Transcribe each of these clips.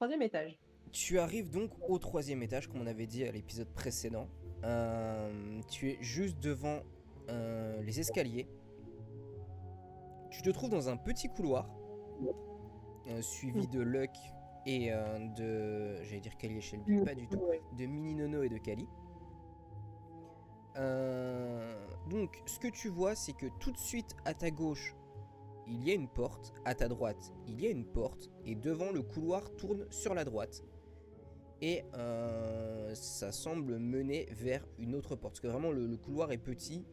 Troisième étage. Tu arrives donc au 3e étage, comme on avait dit à l'épisode précédent. Tu es juste devant les escaliers. Tu te trouves dans un petit couloir, suivi de Luck et de... J'allais dire Kali et Shelby, pas du tout. De Mini Nono et de Kali. Donc, ce que tu vois, c'est que tout de suite à ta gauche, il y a une porte. À ta droite, il y a une porte. Et devant, le couloir tourne sur la droite. Et ça semble mener vers une autre porte. Parce que vraiment, le couloir est petit.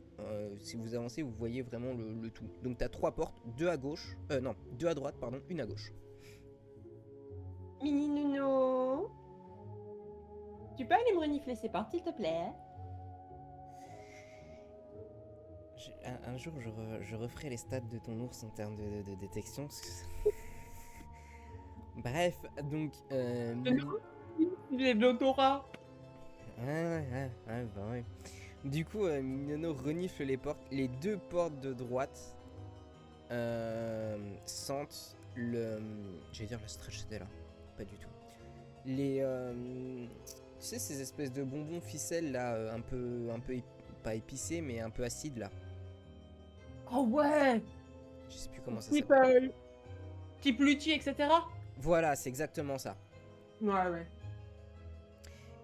Si vous avancez, vous voyez vraiment le tout. Donc, tu as 3 portes. 2 à gauche. Non, 2 à droite, pardon. Une à gauche. Mini Nuno, tu peux aller me renifler ces portes, s'il te plaît? Un jour, je referai les stats de ton ours en termes de détection. Bref, donc... J'ai de l'odorat. Ouais, bah ouais. Du coup, Minono renifle les portes. Les 2 portes de droite sentent le... J'allais dire le stracciatella. Pas du tout. Les... tu sais, ces espèces de bonbons ficelles là, un peu pas épicés, mais un peu acides là. Oh ouais. Je sais plus comment ça Type, s'appelle. type Lutti, etc. Voilà, c'est exactement ça. Ouais.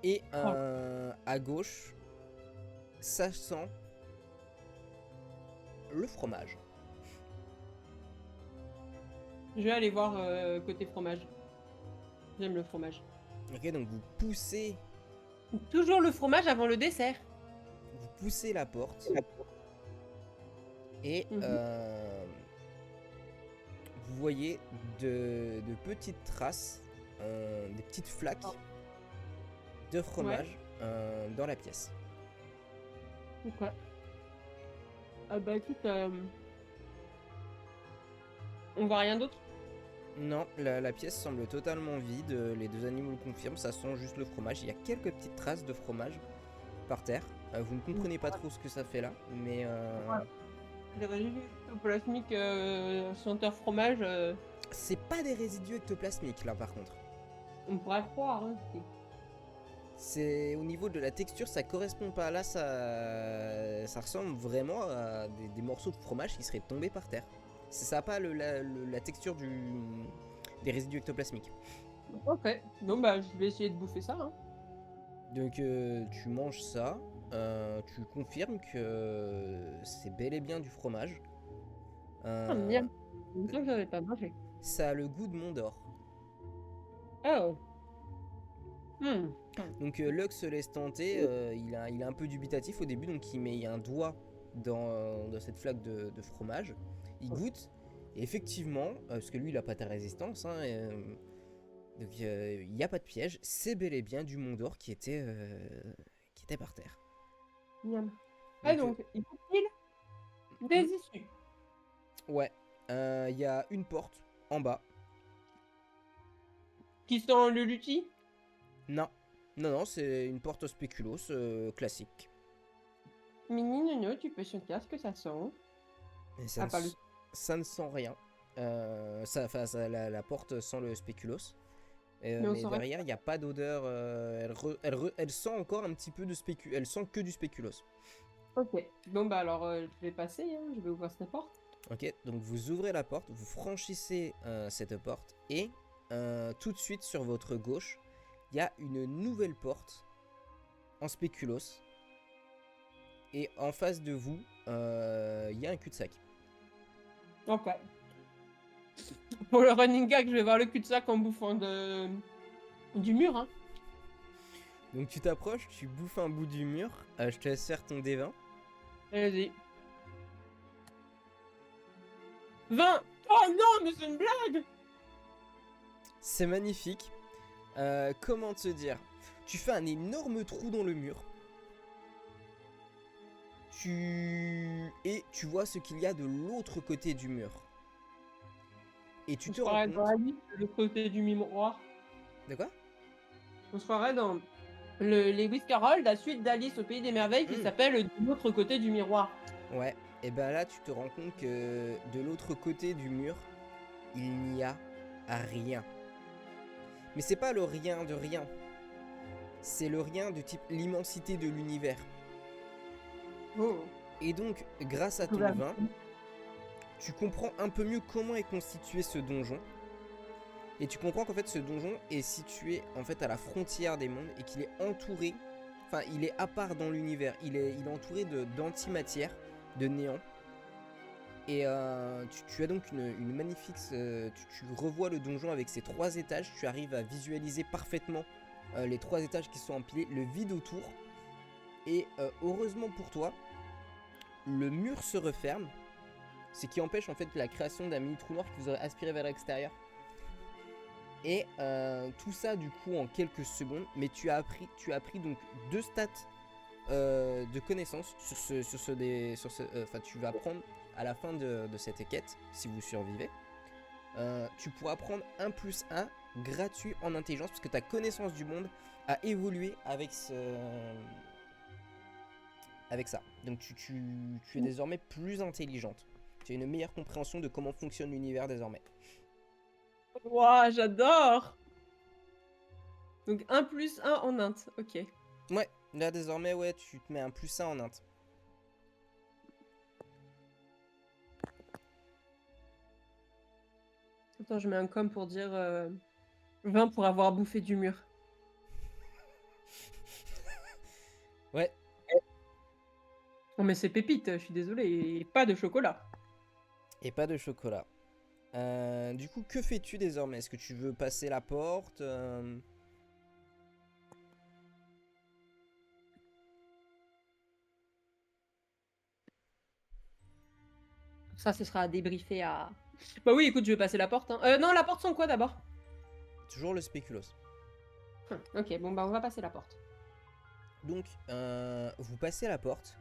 Et à gauche, ça sent le fromage. Je vais aller voir côté fromage. J'aime le fromage. Ok, donc vous poussez Toujours le fromage avant le dessert. la porte. Et vous voyez de petites traces, des petites flaques de fromage dans la pièce. Ok. Ah bah écoute, on voit rien d'autre? Non, la pièce semble totalement vide, les 2 animaux le confirment, ça sent juste le fromage. Il y a quelques petites traces de fromage par terre. Vous ne comprenez pas trop ce que ça fait là, mais... Les résidus ectoplasmiques senteur fromage, C'est pas des résidus ectoplasmiques là par contre. on pourrait croire. Hein. C'est au niveau de la texture, ça correspond pas là, ça ressemble vraiment à des morceaux de fromage qui seraient tombés par terre. Ça n'a pas la texture des résidus ectoplasmiques. Ok, bon bah je vais essayer de bouffer ça. Hein. Donc tu manges ça, tu confirmes que c'est bel et bien du fromage. Bien. Longtemps que j'avais pas mangé. Ça a le goût de Mont d'Or. Oh. Donc Lux se laisse tenter, il est un peu dubitatif au début, donc il met un doigt dans cette flaque de fromage. Il goûte, et effectivement, parce que lui il a pas ta résistance, hein, donc il n'y a pas de piège, c'est bel et bien du Mont d'Or qui était par terre. Miam. Ah donc, il faut-il des issues? Ouais, il y a une porte en bas. Qui sent le lutti? Non, c'est une porte spéculoos classique. Mini Nuno, tu peux sentir ce que ça sent. Et ça ne sent rien. La porte sent le spéculoos. Mais derrière, il n'y a pas d'odeur. Elle sent encore un petit peu de spéculoos. Elle sent que du spéculoos. Ok, bon bah alors je vais passer, hein. Je vais ouvrir cette porte. Ok, donc vous ouvrez la porte, vous franchissez cette porte et tout de suite sur votre gauche, il y a une nouvelle porte en spéculoos. Et en face de vous, il y a un cul-de-sac. Ok. Pour le running gag, je vais voir le cul-de-sac en bouffant du mur. Hein. Donc tu t'approches, tu bouffes un bout du mur. Je te laisse faire ton D20. Vas-y. 20. Oh non, mais c'est une blague! C'est magnifique. Comment te dire? Tu fais un énorme trou dans le mur. Et tu vois ce qu'il y a de l'autre côté du mur. Et tu te rends compte... dans la liste, le côté du miroir. De quoi? On se croirait dans les Lewis Carroll, la suite d'Alice au Pays des Merveilles qui s'appelle De l'autre côté du miroir. Ouais, et ben là tu te rends compte que de l'autre côté du mur, il n'y a rien. Mais c'est pas le rien de rien. C'est le rien de type l'immensité de l'univers. Oh. Et donc, grâce à ton Oula. vin, tu comprends un peu mieux comment est constitué ce donjon. Et tu comprends qu'en fait ce donjon est situé en fait à la frontière des mondes et qu'il est entouré, enfin il est à part dans l'univers, il est entouré d'antimatière, de néant. Et tu as donc une magnifique, tu revois le donjon avec ses 3 étages, tu arrives à visualiser parfaitement les 3 étages qui sont empilés, le vide autour. Et heureusement pour toi, le mur se referme, ce qui empêche en fait la création d'un mini trou noir qui vous aurait aspiré vers l'extérieur. Et tout ça du coup en quelques secondes, mais tu as appris donc 2 stats de connaissances enfin tu vas apprendre à la fin de cette quête, si vous survivez. Tu pourras prendre 1 + 1 gratuit en intelligence, parce que ta connaissance du monde a évolué avec ça. Donc tu es désormais plus intelligente. Tu as une meilleure compréhension de comment fonctionne l'univers désormais. Ouah, j'adore. Donc 1 + 1 en int, ok. Ouais, là désormais, ouais, tu te mets un +1 en int. Attends, je mets un com pour dire 20 pour avoir bouffé du mur. Ouais. Oh mais c'est pépite, je suis désolée, et pas de chocolat. Et pas de chocolat. Du coup, que fais-tu désormais? Est-ce que tu veux passer la porte Ça, ce sera à débriefer à... Bah oui, écoute, je vais passer la porte. Hein. Non, la porte sans quoi d'abord? Toujours le spéculoos. Ok, bon bah on va passer la porte. Donc, vous passez la porte.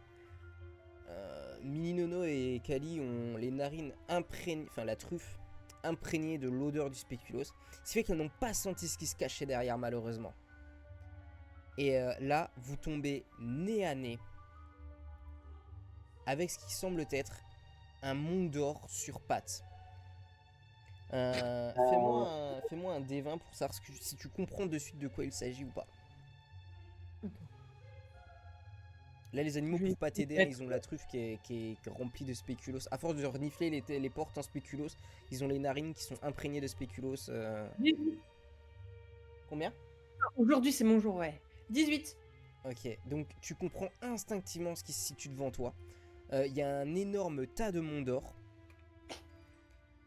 Mininono et Kali ont les narines imprégnées, enfin la truffe imprégnée de l'odeur du spéculoos. Ce qui fait qu'elles n'ont pas senti ce qui se cachait derrière, malheureusement. Et là, vous tombez nez à nez avec ce qui semble être un monde d'or sur pattes. Fais-moi un D20 pour savoir si tu comprends de suite de quoi il s'agit ou pas. Là, les animaux peuvent pas t'aider, hein, ils ont la truffe qui est remplie de spéculoos. À force de renifler les portes en spéculoos, ils ont les narines qui sont imprégnées de spéculoos. Combien? Aujourd'hui, c'est mon jour, ouais. 18. Ok, donc tu comprends instinctivement ce qui se situe devant toi. Il y a un énorme tas de monts d'or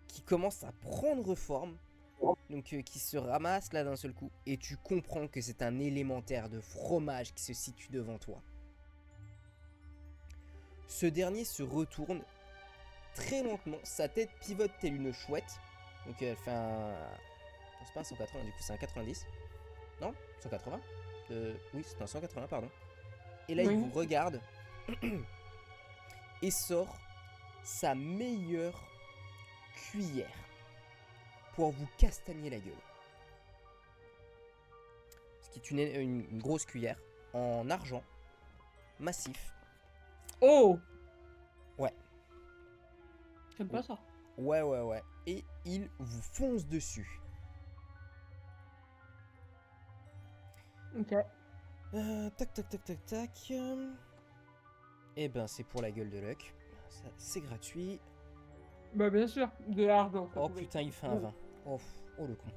qui commence à prendre forme, donc qui se ramasse là d'un seul coup, et tu comprends que c'est un élémentaire de fromage qui se situe devant toi. Ce dernier se retourne très lentement, sa tête pivote telle une chouette, donc elle fait un... C'est pas un 180, du coup c'est un 90. Non, 180 Oui, c'est un 180, pardon. Et là, Oui. il vous regarde et sort sa meilleure cuillère pour vous castagner la gueule. Ce qui est une grosse cuillère en argent massif. Oh! Ouais. J'aime pas ça. Ouais. Et il vous fonce dessus. Ok. Tac. Et ben, c'est pour la gueule de Luck. C'est gratuit. Bah bien sûr, de l'argent. Oh putain, il fait un 20. Oh le con.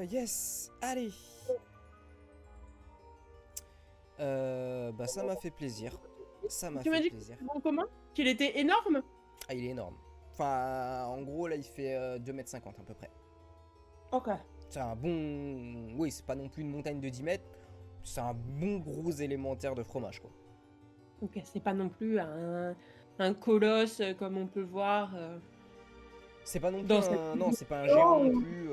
Yes. Allez. Bah ça m'a fait plaisir. Ça m'a Tu m'as fait dit plaisir. en commun qu'il était énorme? Ah, il est énorme. Enfin, en gros, là, il fait 2,50 m à peu près. Ok. C'est un bon... Oui, c'est pas non plus une montagne de 10 mètres. C'est un bon gros élémentaire de fromage, quoi. Ok, c'est pas non plus un colosse comme on peut voir. C'est pas non plus Dans un... Non, c'est pas un géant non plus.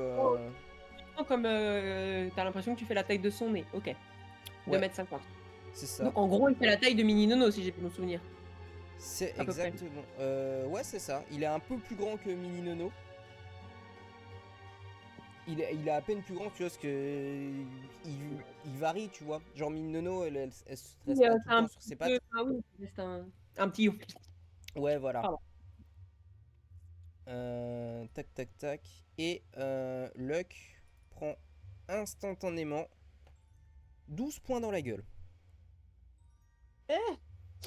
Comme t'as l'impression que tu fais la taille de son nez. Ok. Ouais. 2,50 m. C'est ça. Donc en gros, il fait la taille de Mini Nono, si j'ai pu me souvenir. C'est à peu près. exactement. Ouais, c'est ça. Il est un peu plus grand que Mini Nono. Il est à peine plus grand, tu vois, parce que il varie, tu vois. Genre Mini Nono, elle se reste pas tout le temps sur ses pattes. Ah oui, c'est un petit. Ouais, voilà. Pardon. Tac. Et Luck, prend instantanément 12 points dans la gueule. Eh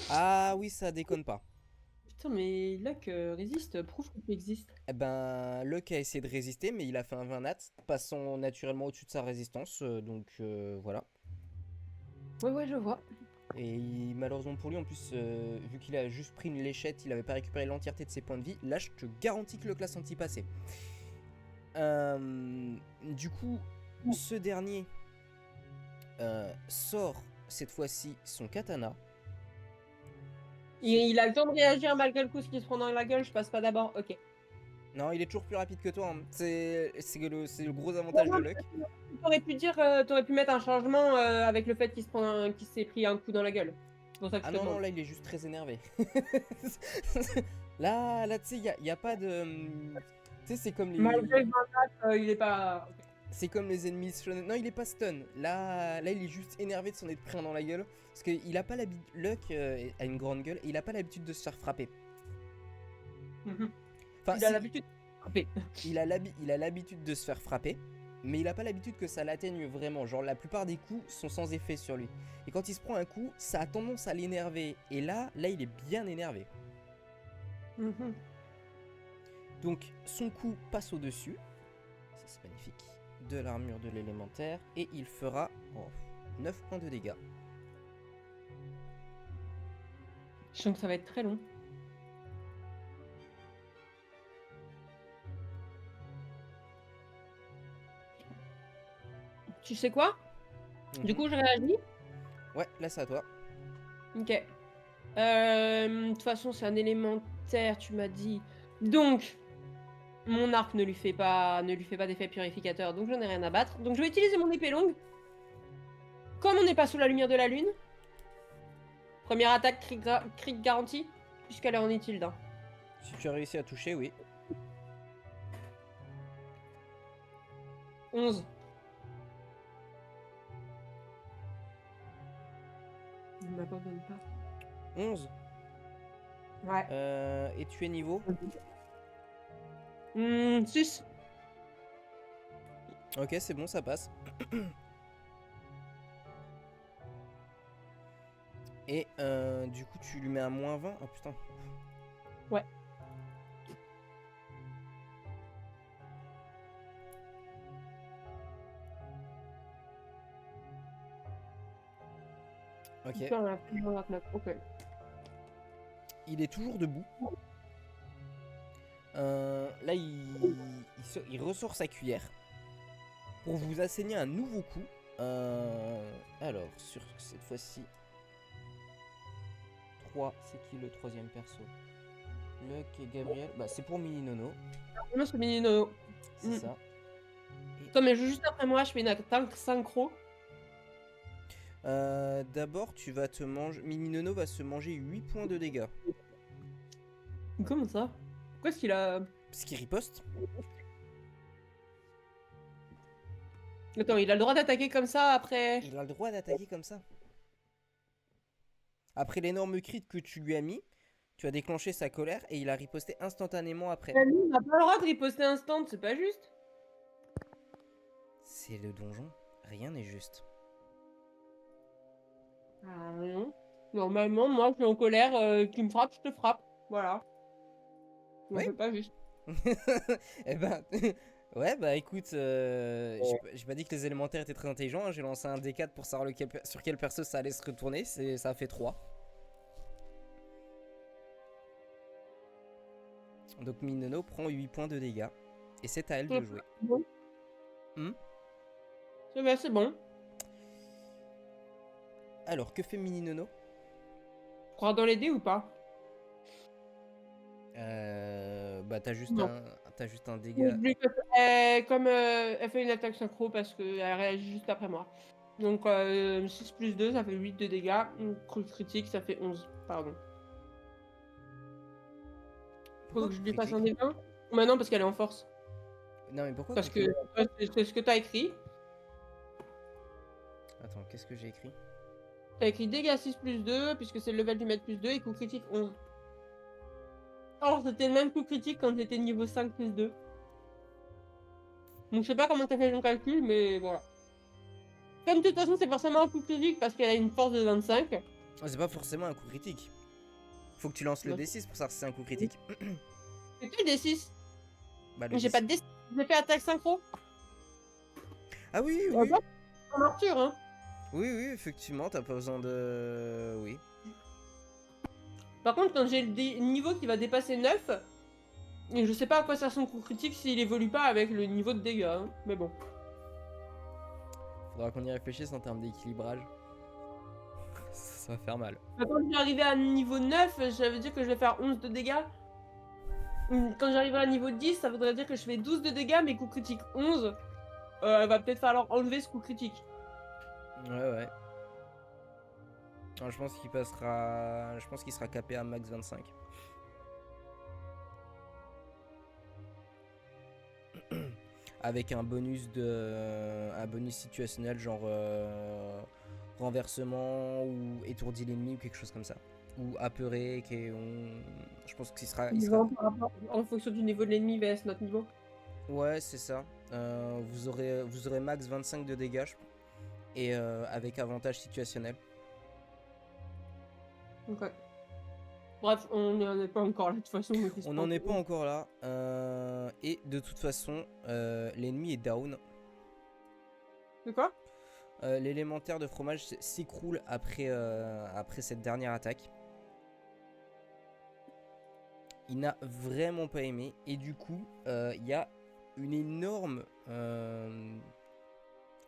Ah oui, ça déconne pas. Putain, mais Luck résiste, prouve que tu existes. Eh ben, Luck a essayé de résister, mais il a fait un 20 nat, passant naturellement au-dessus de sa résistance, donc voilà. Ouais, je vois. Et malheureusement pour lui, en plus, vu qu'il a juste pris une léchette, il avait pas récupéré l'entièreté de ses points de vie. Là, je te garantis que le classe anti passé. Du coup, ce dernier sort cette fois-ci son katana. Il a le temps de réagir malgré le coup ce qui se prend dans la gueule, je passe pas d'abord, ok. Non, il est toujours plus rapide que toi. Hein. C'est le gros avantage de Luck. T'aurais pu mettre un changement avec le fait qu'il s'est pris un coup dans la gueule. C'est pour ça que Ah je te non, non, demande. là, il est juste très énervé. là, tu sais, y a pas de... Tu sais, c'est comme les... Malgré le 24, il est pas. Ok. C'est comme les ennemis shonen. Non, il est pas stun. Là, il est juste énervé de s'en être pris un dans la gueule. Parce qu'il a pas l'habitude... Luck a une grande gueule et il a pas l'habitude de se faire frapper. Mhm. Enfin, Il a l'habitude de frapper. il a l'habitude de se faire frapper, mais il a pas l'habitude que ça l'atteigne vraiment. Genre, la plupart des coups sont sans effet sur lui. Et quand il se prend un coup, ça a tendance à l'énerver. Et là, il est bien énervé. Mhm. Donc, son coup passe au-dessus. Ça, c'est magnifique. De l'armure de l'élémentaire. Et il fera 9 points de dégâts. Je sens que ça va être très long. Tu sais quoi? Du Mhm. coup, je réagis. Ouais, là, c'est à toi. Ok. De toute façon, c'est un élémentaire, tu m'as dit. Donc, mon arc ne lui fait pas d'effet purificateur, donc j'en ai rien à battre. Donc, je vais utiliser mon épée longue. Comme on n'est pas sous la lumière de la lune. Première attaque crit garantie, puisqu'elle est en utile d'un. Si tu as réussi à toucher, oui. 11. Ne m'abandonne pas. 11. Ouais. Et tu es niveau 6. Ok, c'est bon, ça passe. Et du coup, tu lui mets un -20. Oh putain. Ouais. Ok. Putain, on a fait 29. Ok. Il est toujours debout. Là, il ressort sa cuillère pour vous asséner un nouveau coup. Alors, sur cette fois-ci, 3, c'est qui le troisième perso? Luck et Gabriel. Bah, c'est pour Mini Nono. Moi, c'est mini nono. C'est ça. Attends, mais juste après moi, je fais une attaque synchro. D'abord, tu vas te manger. Mini Nono va se manger 8 points de dégâts. Comment ça? Pourquoi est-ce qu'il a. Parce qu'il riposte. Attends, il a le droit d'attaquer comme ça après. Il a le droit d'attaquer comme ça. Après l'énorme crit que tu lui as mis, tu as déclenché sa colère et il a riposté instantanément après. Lui, il n'a pas le droit de riposter instant, c'est pas juste. C'est le donjon. Rien n'est juste. Ah non. Normalement, moi, je suis en colère, tu me frappes, je te frappe. Voilà. On Oui. fait pas juste. Eh ben, ouais, bah écoute, j'ai pas dit que les élémentaires étaient très intelligents. Hein. J'ai lancé un D4 pour savoir sur quel perso ça allait se retourner. Ça a fait 3. Donc Minono prend 8 points de dégâts. Et c'est à elle de jouer. Bon. Hmm. C'est bon. Alors, que fait Minono? Je crois dans les dés ou pas? Bah t'as juste Non. un dégât. Comme elle fait une attaque synchro parce qu'elle réagit juste après moi. Donc 6 plus 2, ça fait 8 de dégâts. Critique, ça fait 11. Pardon. Faut Pourquoi que je coup lui fasse un critique? D20? Bah non, parce qu'elle est en force. Non mais pourquoi Parce coup que c'est ce que t'as écrit. Attends, qu'est-ce que j'ai écrit? T'as écrit dégâts 6 plus 2, puisque c'est le level du maître plus 2, et coup critique 11. Alors c'était le même coup critique quand j'étais niveau 5 plus 2. Donc je sais pas comment t'as fait ton calcul, mais voilà. Comme de toute façon, c'est forcément un coup critique parce qu'elle a une force de 25. Oh, c'est pas forcément un coup critique. Faut que tu lances le Bah, D6 pour savoir si c'est un coup critique. c'est que des 6. Bah le J'ai pas D6. de D6. J'ai fait attaque synchro. Ah oui, Ouais, oui. pas en Arthur, hein. Oui, oui, effectivement, t'as pas besoin de... Oui. Par contre, quand j'ai le niveau qui va dépasser 9, et je sais pas à quoi sert son coup critique s'il évolue pas avec le niveau de dégâts, hein. Mais bon. Faudra qu'on y réfléchisse en termes d'équilibrage. Ça va faire mal. Bah, quand j'arrive à niveau 9, ça veut dire que je vais faire 11 de dégâts. Quand j'arriverai à niveau 10, ça voudrait dire que je fais 12 de dégâts, mais coup critique 11. Va peut-être falloir enlever ce coup critique. Ouais, ouais. Alors, je pense qu'il passera... Je pense qu'il sera capé à max 25. Avec un bonus de... Un bonus situationnel, genre... renversement ou étourdi l'ennemi ou quelque chose comme ça. Ou apeuré, je pense qu'il sera... Il sera... En fonction du niveau de l'ennemi vs notre niveau. Ouais, c'est ça. Vous aurez max 25 de dégâts, et avec avantage situationnel. Ok. Bref, on n'en est pas encore là de toute façon. On n'en est pas encore là. Et de toute façon, l'ennemi est down. C'est quoi? L'élémentaire de fromage s'écroule après cette dernière attaque. Il n'a vraiment pas aimé. Et du coup, il y a une énorme...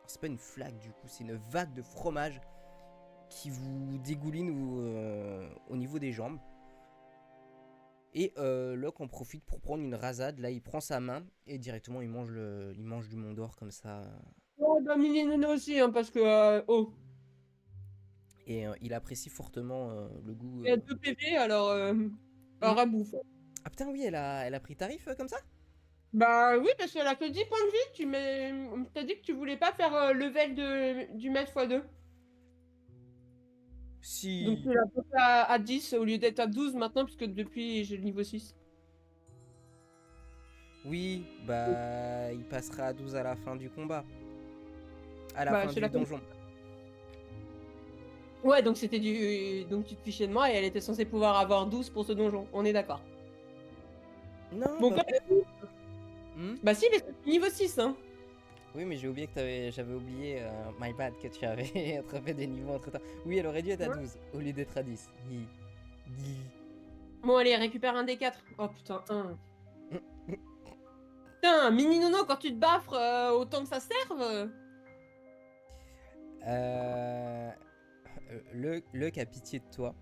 c'est pas une flaque du coup, c'est une vague de fromage qui vous dégouline au niveau des jambes. Et Locke en profite pour prendre une rasade. Là, il prend sa main et directement il mange du Mont d'Or comme ça. Oh, bah Mini-Nono aussi, hein, parce que... oh, Et il apprécie fortement le goût. il y a 2 PV, alors... un rabouf. Ah putain, oui, elle a pris tarif comme ça. Bah oui, parce qu'elle a que 10 points de vie. T'as dit que tu voulais pas faire level du maître x2. Donc Si. tu l'as passé à 10 au lieu d'être à 12 maintenant, puisque depuis j'ai le niveau 6. Oui, bah il passera à 12 à la fin du combat. À la Bah fin c'est du la donjon. Ouais, donc c'était du. Donc tu te fichais de moi et elle était censée pouvoir avoir 12 pour ce donjon. On est d'accord. Non, Bon, bah... bah si, mais c'est niveau 6, hein. Oui, mais j'ai oublié que j'avais oublié, my bad, que tu avais attrapé des niveaux entre temps. Oui, elle aurait dû être à 12 au lieu d'être à 10. Bon, allez, récupère un des 4. Oh putain, 1. Putain, mini nono, quand tu te baffres, autant que ça serve. Luck a pitié de toi.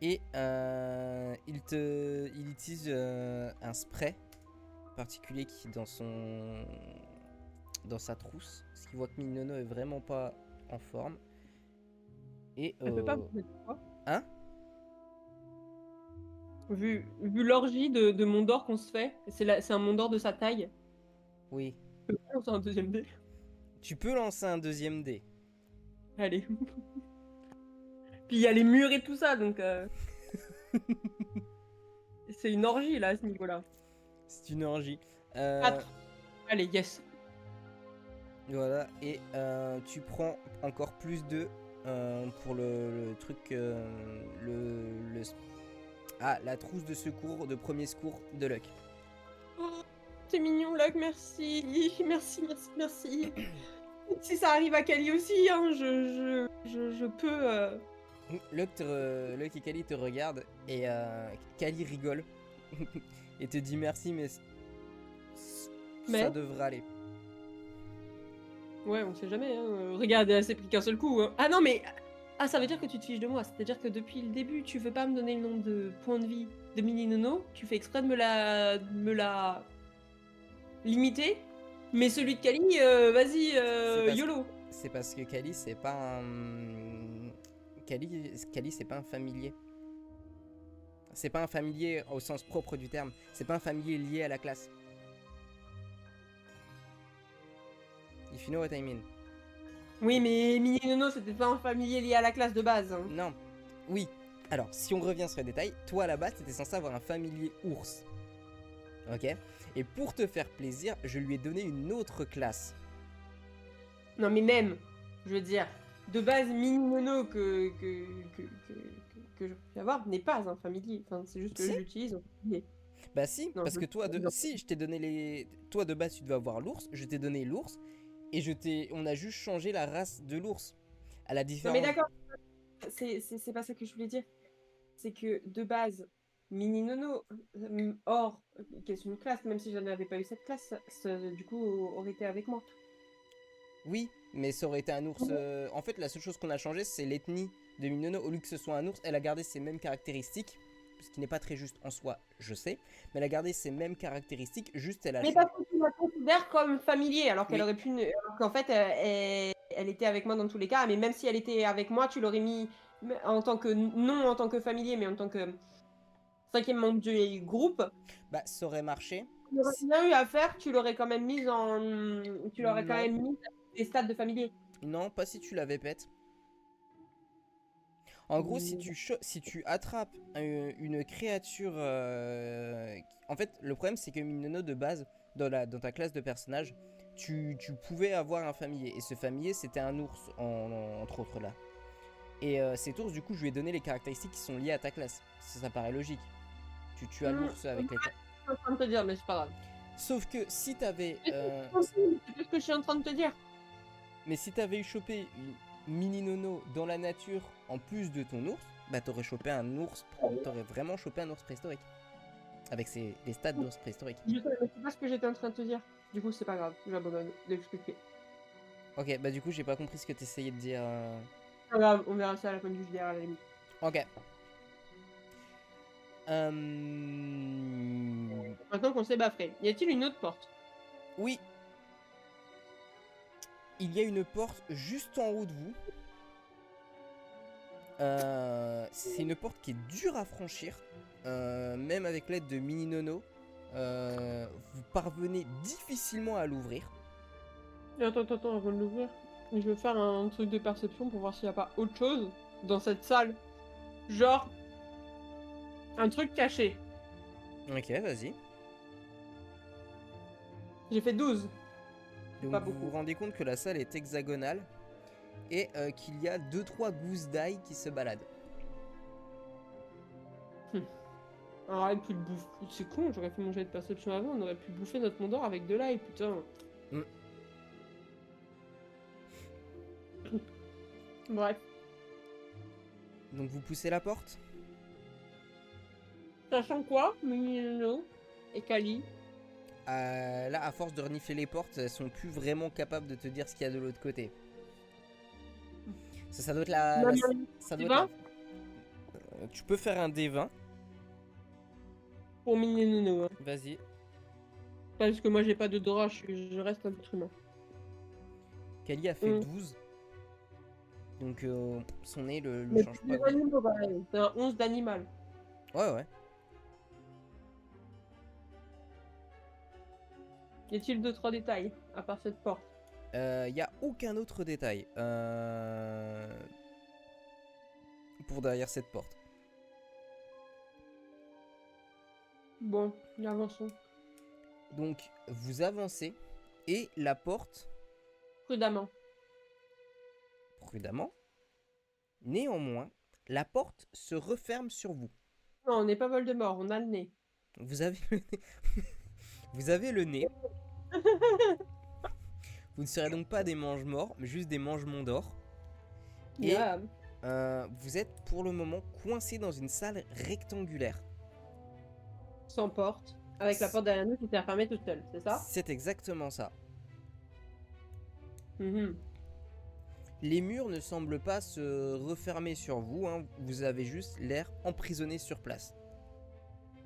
Et il utilise un spray particulier qui est dans sa trousse. Parce qu'il voit que Minono est vraiment pas en forme. Et Elle peut pas vous mettre quoi. Hein? Vu l'orgie de Mont d'Or qu'on se fait, c'est un Mont d'Or de sa taille. Oui. C'est un deuxième dé. Tu peux lancer un deuxième dé. Allez. Puis il y a les murs et tout ça, donc... c'est une orgie, là, à ce niveau-là. C'est une orgie. 4. Allez, yes. Voilà, et tu prends encore plus de pour le truc, la trousse de secours, de premier secours de Luck. Oh, c'est mignon, Luck, merci. Merci. Si ça arrive à Kali aussi, hein, je peux... Luck et Kali te regardent et Kali rigole et te dit merci, mais ça devrait aller. Ouais, on sait jamais, hein. Regarde, elle s'est pris qu'un seul coup, hein. Ah non, mais... Ah, ça veut dire que tu te fiches de moi. C'est-à-dire que depuis le début, tu veux pas me donner le nombre de points de vie de Mini Nono. Tu fais exprès de me la limiter. Mais celui de Kali, vas-y, YOLO. C'est parce que Kali, c'est pas un... Kali, c'est pas un familier. C'est pas un familier au sens propre du terme. C'est pas un familier lié à la classe. If you know what I mean. Oui, mais Mini Nono, c'était pas un familier lié à la classe de base, hein. Non. Oui. Alors, si on revient sur les détails, toi à la base, t'étais censé avoir un familier ours. Ok. Et pour te faire plaisir, je lui ai donné une autre classe. Non, mais même, je veux dire, de base, Mini Nono que je peux avoir n'est pas un familier. Enfin, c'est juste que Si? je l'utilise en familier. Bah si, Non, parce que toi, non. si, je t'ai donné les... Toi, de base, tu devais avoir l'ours, je t'ai donné l'ours, et on a juste changé la race de l'ours. À la Non, mais différence... d'accord, c'est pas ça que je voulais dire. C'est que de base, Mini Nono, or, qui est une classe, même si je n'avais pas eu cette classe, du coup, aurait été avec moi. Oui, mais ça aurait été un ours... En fait, la seule chose qu'on a changé, c'est l'ethnie de Minono. Au lieu que ce soit un ours, elle a gardé ses mêmes caractéristiques, ce qui n'est pas très juste en soi, je sais, mais elle a gardé ses mêmes caractéristiques, juste elle a Mais changé... parce que tu la considères comme familier, alors qu'elle Oui, aurait pu. Alors qu'en fait, elle était avec moi dans tous les cas, mais même si elle était avec moi, tu l'aurais mis en tant que. Non en tant que familier, mais en tant que cinquième membre du groupe. bah ça aurait marché. Tu n'aurais rien eu à faire, tu l'aurais quand même mise en. Tu l'aurais quand Non, même mis des stades de familier. non, pas si tu l'avais pète. En gros, si tu attrapes une créature... En fait, le problème, c'est que Minono, de base, dans ta classe de personnage, tu pouvais avoir un familier. Et ce familier, c'était un ours, entre autres, là. Et cet ours, du coup, je lui ai donné les caractéristiques qui sont liées à ta classe. Ça paraît logique. Tu as l'ours avec les... Je suis en train de te dire, mais c'est pas grave. Sauf que si t'avais... C'est tout ce que je suis en train de te dire. Mais si t'avais eu chopé une mini nono dans la nature en plus de ton ours, bah t'aurais chopé un ours, t'aurais vraiment chopé un ours préhistorique. Avec les stats d'ours préhistorique. Je sais, mais c'est pas ce que j'étais en train de te dire. Du coup, c'est pas grave, j'abandonne d'expliquer. Ok, bah du coup j'ai pas compris ce que t'essayais de dire. Pas grave, on verra ça à la fin du JDR à la limite. Ok. Maintenant qu'on s'est baffré, y a-t-il une autre porte? Oui. Il y a une porte juste en haut de vous. C'est une porte qui est dure à franchir. Même avec l'aide de Mini Nono. Vous parvenez difficilement à l'ouvrir. Attends, avant de l'ouvrir, je vais faire un truc de perception pour voir s'il n'y a pas autre chose dans cette salle. Genre, un truc caché. Ok, vas-y. J'ai fait 12. Donc Pas vous beaucoup. vous rendez compte que la salle est hexagonale et qu'il y a 2-3 gousses d'ail qui se baladent. Arrête, puis le bouffe. C'est con, j'aurais fait mon jet de perception avant, on aurait pu bouffer notre monde d'or avec de l'ail, putain. Mm. Bref. Donc vous poussez la porte. Sachant quoi, Mino et Kali. Là, à force de renifler les portes, elles sont plus vraiment capables de te dire ce qu'il y a de l'autre côté. Ça doit être ça doit être la... Tu peux faire un D20. Pour Mino, hein. Vas-y. Parce que moi j'ai pas de drap, je reste un être humain. Kali a fait 12. Donc son nez le Mais change c'est pas. des animaux, pareil. C'est un 11 d'animal. Ouais. Y a-t-il 2-3 détails, à part cette porte? Y a aucun autre détail pour derrière cette porte. Bon, avançons. Donc vous avancez et la porte, Prudemment. prudemment, néanmoins, la porte se referme sur vous. Non, on n'est pas Voldemort, on a le nez. Vous avez le nez. Vous avez le nez. Vous ne serez donc pas des mange-morts, mais juste des mange-monts d'or. Et Yeah. vous êtes pour le moment coincé dans une salle rectangulaire. Sans porte. Avec la porte derrière nous qui s'est refermée toute seule, c'est ça? C'est exactement ça. Mhm. Les murs ne semblent pas se refermer sur vous, hein. Vous avez juste l'air emprisonné sur place.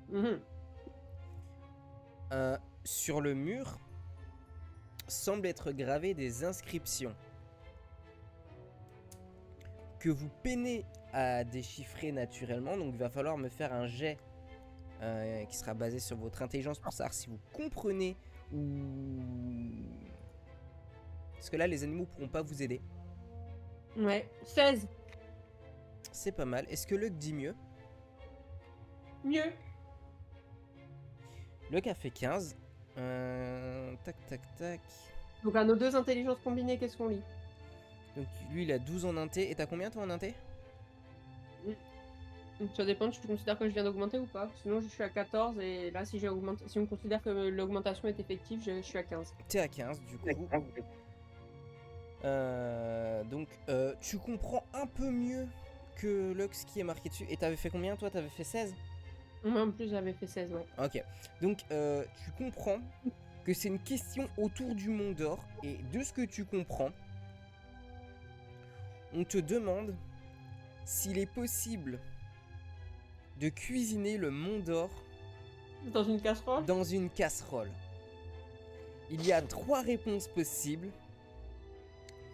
Mhm. Sur le mur semblent être gravées des inscriptions que vous peinez à déchiffrer naturellement. Donc il va falloir me faire un jet qui sera basé sur votre intelligence pour savoir si vous comprenez ou... Parce que là les animaux pourront pas vous aider. Ouais, 16. C'est pas mal. Est-ce que Luc dit mieux? Mieux. Luc a fait 15. Tac, tac, tac. Donc à nos 2 intelligences combinées, qu'est-ce qu'on lit? Donc lui, il a 12 en inté. Et t'as combien, toi, en inté? Ça dépend, tu considères que je viens d'augmenter ou pas? Sinon, je suis à 14 et là, si on considère que l'augmentation est effective, je suis à 15. T'es à 15, du coup. Donc, tu comprends un peu mieux que Lux qui est marqué dessus. Et t'avais fait combien, toi? T'avais fait 16? Moi, en plus, j'avais fait 16, ouais. Ok. Donc, tu comprends que c'est une question autour du Mont d'Or. Et de ce que tu comprends, on te demande s'il est possible de cuisiner le Mont d'Or Dans une casserole? dans une casserole. Il y a 3 réponses possibles.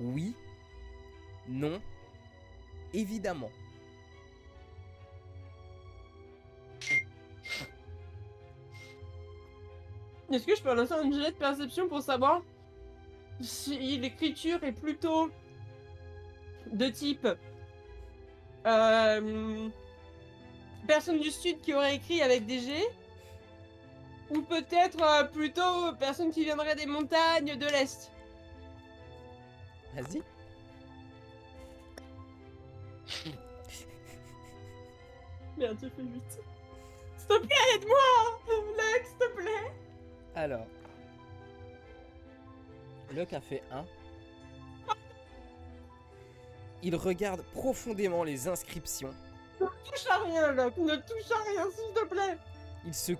Oui, non, évidemment. Est-ce que je peux lancer un jet de perception pour savoir si l'écriture est plutôt de type personne du sud qui aurait écrit avec des G, ou peut-être plutôt personne qui viendrait des montagnes de l'Est? Vas-y. Merde, j'ai fait 8. S'il te plaît, aide-moi, Lex, s'il te plaît. Alors, Locke a fait 1. Il regarde profondément les inscriptions. Touche à rien, Lex, ne touche à rien, s'il te plaît. Il se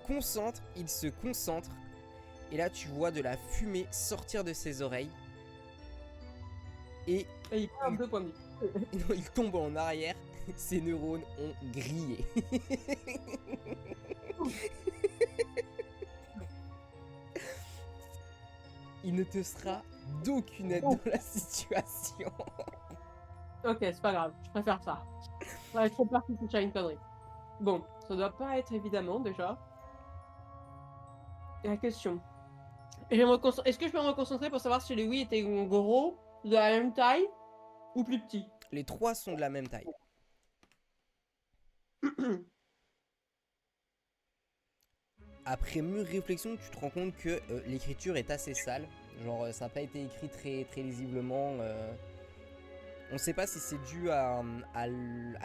concentre, Et là, tu vois de la fumée sortir de ses oreilles. Et il perd 2 points de vie. il tombe en arrière. Ses neurones ont grillé. Il ne te sera d'aucune aide dans la situation. Ok, c'est pas grave, je préfère ça. Ouais, je trop peur qu'il touche à une connerie. Bon, ça doit pas être évidemment déjà. Et la question. Est-ce que je peux me reconcentrer pour savoir si les oui étaient gros, de la même taille, ou plus petits? Les 3 sont de la même taille. Après mûre réflexion, tu te rends compte que l'écriture est assez sale. Genre, ça n'a pas été écrit très, très lisiblement. On sait pas si c'est dû à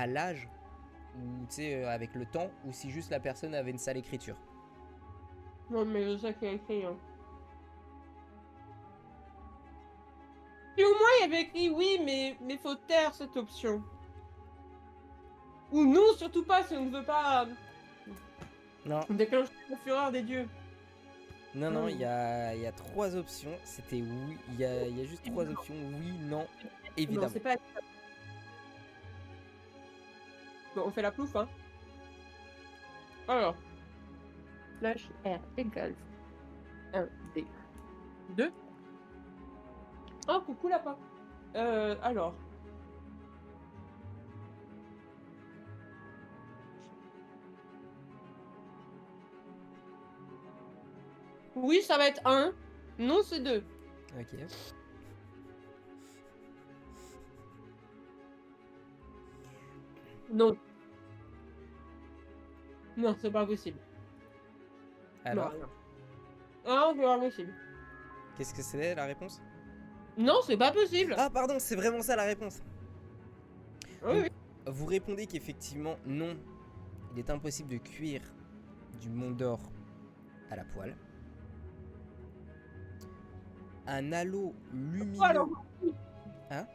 l'âge, ou tu sais, avec le temps, ou si juste la personne avait une sale écriture. Non, mais je sais qu'il y a écrit. Hein. Et au moins, il y avait écrit oui, mais faut taire cette option. Ou non, surtout pas si on ne veut pas Non, déclencher la fureur des dieux. non, il y a 3 options. C'était oui, il y a juste 3 options. Oui, non, évidemment. Non, c'est pas. Bon, on fait la plouffe, hein. Alors. Flash R égale 1 D 2. Oh, coucou lapin. Alors. Oui, ça va être 1. Non, c'est 2. Ok. Non. Non, c'est pas possible. Alors, Non, non, c'est pas possible. qu'est-ce que c'est la réponse? Non, c'est pas possible. Ah, pardon, c'est vraiment ça la réponse. Oui, oui. Vous répondez qu'effectivement, non, il est impossible de cuire du Mont d'Or à la poêle. Un halo lumineux. Hein?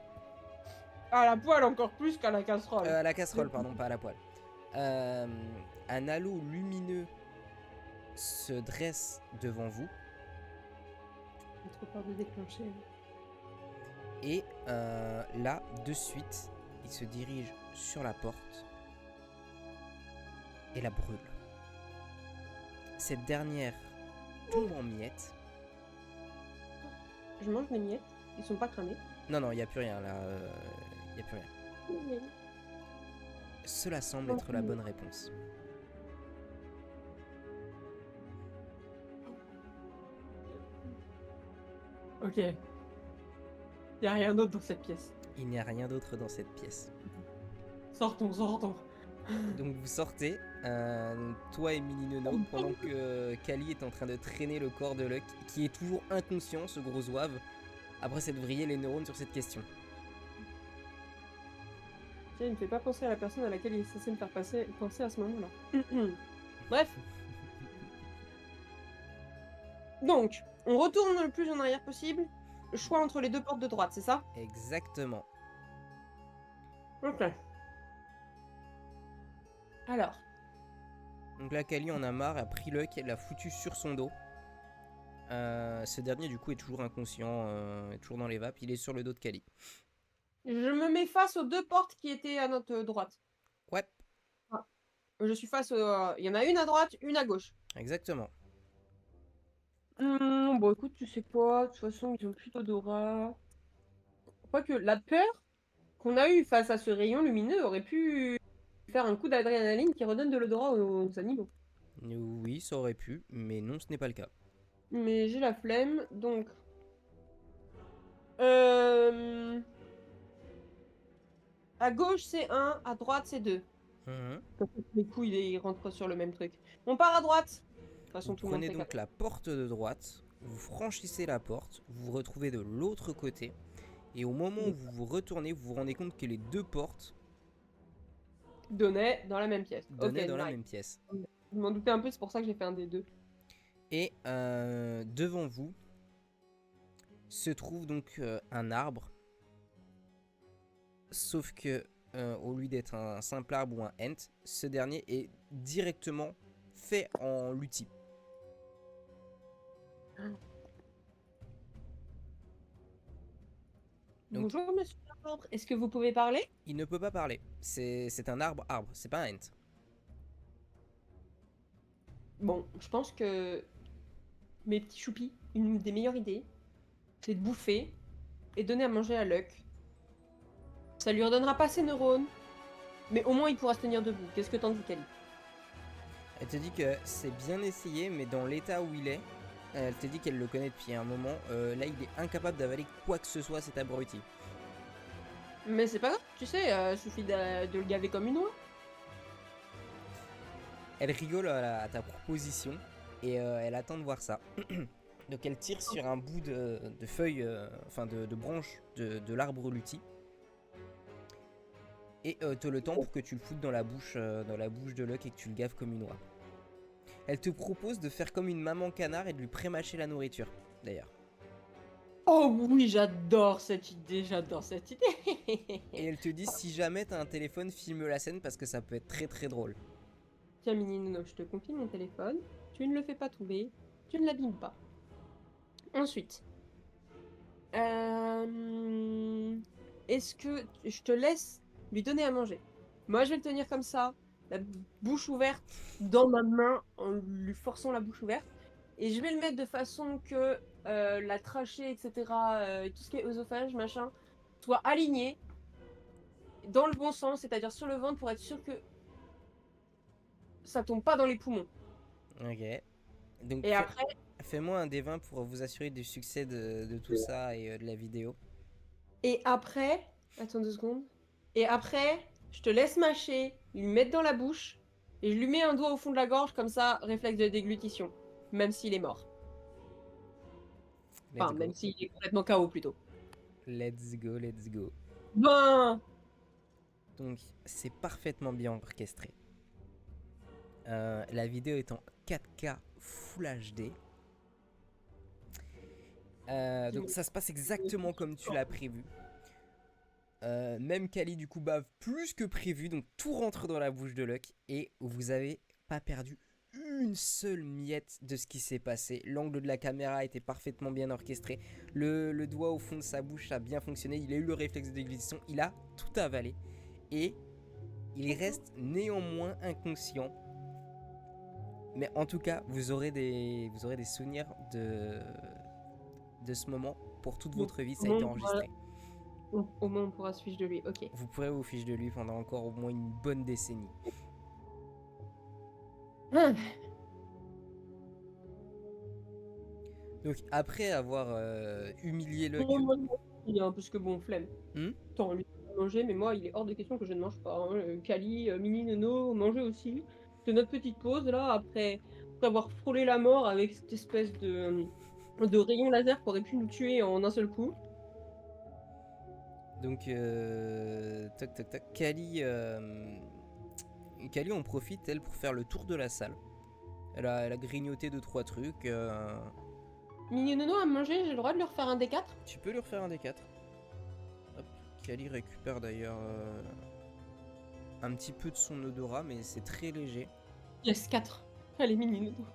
À la poêle encore plus qu'à la casserole. À la casserole, pardon, pas à la poêle. Un halo lumineux se dresse devant vous. J'ai trop peur de déclencher. Et là, de suite, il se dirige sur la porte et la brûle. Cette dernière tombe en miettes. Je mange les miettes. Ils sont pas cramés. Non, non, il n'y a plus rien là. Il n'y a plus rien. Cela semble être la bonne réponse. Ok. Il n'y a rien d'autre dans cette pièce. Il n'y a rien d'autre dans cette pièce. Sortons, sortons. Donc vous sortez, toi et Mini Nono, pendant que Kali est en train de traîner le corps de Luck, qui est toujours inconscient, ce gros zouave, après s'être vrillé les neurones sur cette question. Tiens, il me fait pas penser à la personne à laquelle il est censé me faire penser à ce moment-là. Bref. Donc, on retourne le plus en arrière possible. Choix entre les deux portes de droite, c'est ça? Exactement. Ok. Alors, Donc là, Kali en a marre, a pris Luck et l'a foutu sur son dos. Ce dernier, du coup, est toujours inconscient, est toujours dans les vapes. Il est sur le dos de Kali. je me mets face aux deux portes qui étaient à notre droite. Ouais, Je suis face il y en a une à droite, une à gauche. exactement. Bon, écoute, tu sais quoi? De toute façon, ils ont plus d'odorat. Quoique, la peur qu'on a eue face à ce rayon lumineux aurait pu faire un coup d'adrénaline qui redonne de l'odorat aux animaux. Oui, ça aurait pu, mais non, ce n'est pas le cas. Mais j'ai la flemme, donc... Euh... À gauche, c'est 1, à droite, c'est 2. Mhm. Les coups, ils rentrent sur le même truc. On part à droite. De toute Vous façon, tout le monde prenez sait qu'à donc la porte de droite, vous franchissez la porte, vous vous retrouvez de l'autre côté, et au moment où vous vous retournez, vous vous rendez compte que les deux portes Donnait dans la même pièce. Ok, donnaient dans la nice. même pièce. Je m'en doutais un peu, c'est pour ça que j'ai fait un des deux. Et devant vous se trouve donc un arbre, sauf que au lieu d'être un simple arbre ou un ent, ce dernier est directement fait en luthi. Donc Bonjour, monsieur l'arbre. Est-ce que vous pouvez parler? il ne peut pas parler. C'est un arbre, c'est pas un ent. Bon, je pense que mes petits choupis, une des meilleures idées, c'est de bouffer et donner à manger à Luck. Ça lui redonnera pas ses neurones, mais au moins il pourra se tenir debout. Qu'est-ce que t'en dis, Kali? Elle te dit que c'est bien essayé, mais dans l'état où il est, elle te dit qu'elle le connaît depuis un moment. Là, il est incapable d'avaler quoi que ce soit, cet abruti. Mais c'est pas grave, tu sais, suffit de le gaver comme une oie. Elle rigole à ta proposition et elle attend de voir ça. Donc elle tire sur un bout de feuille, enfin de branche de l'arbre luthi et te le tend pour que tu le foutes dans la bouche de Luck et que tu le gaves comme une oie. Elle te propose de faire comme une maman canard et de lui prémâcher la nourriture, d'ailleurs. Oh oui, j'adore cette idée, j'adore cette idée. Et elle te dit si jamais t'as un téléphone, filme la scène parce que ça peut être très très drôle. Tiens, Mini Nono, je te confie mon téléphone. Tu ne le fais pas tomber, tu ne l'abîmes pas. Ensuite, est-ce que je te laisse lui donner à manger? Moi, je vais le tenir comme ça, la bouche ouverte, dans ma main, en lui forçant la bouche ouverte. Et je vais le mettre de façon que la trachée, etc., et tout ce qui est œsophage, machin, soit aligné dans le bon sens, c'est-à-dire sur le ventre, pour être sûr que ça tombe pas dans les poumons. Ok. Donc Et après, fais-moi un D20 pour vous assurer du succès de tout ça et de la vidéo. et après, attends 2 secondes. Et après, je te laisse mâcher, lui mettre dans la bouche, et je lui mets un doigt au fond de la gorge, comme ça, réflexe de déglutition, même s'il est mort. Let's Enfin, go. même s'il est complètement KO plutôt. Let's go, let's go. Ben, Donc c'est parfaitement bien orchestré. La vidéo est en 4K Full HD. Donc ça se passe exactement comme tu l'as prévu. Même Kali du coup bave plus que prévu, donc tout rentre dans la bouche de Luck et vous avez pas perdu une seule miette de ce qui s'est passé. L'angle de la caméra était parfaitement bien orchestré. Le doigt au fond de sa bouche a bien fonctionné. Il a eu le réflexe de déglutition. Il a tout avalé et il reste néanmoins inconscient. Mais en tout cas, vous aurez des souvenirs de ce moment pour toute votre vie. Ça a été enregistré. Au moins, on pourra se fiche de lui. Ok. Vous pourrez vous fiche de lui pendant encore au moins une bonne décennie. Ah. Donc après avoir humilié Luck... Bon, moi, parce que bon, flemme. Hmm Tant lui manger, mais moi, il est hors de question que je ne mange pas. Hein. Kali, Mini, Nono, mangez aussi. C'est notre petite pause là, après avoir frôlé la mort avec cette espèce de rayon laser qui aurait pu nous tuer en un seul coup. Donc, tac tac tac. Kali en profite, elle, pour faire le tour de la salle. Elle a grignoté 2-3 trucs. Mini Nono a mangé, j'ai le droit de lui refaire un D4? Tu peux lui refaire un D4. Hop. Kali récupère d'ailleurs un petit peu de son odorat, mais c'est très léger. Yes, 4. Allez, Mini Nono.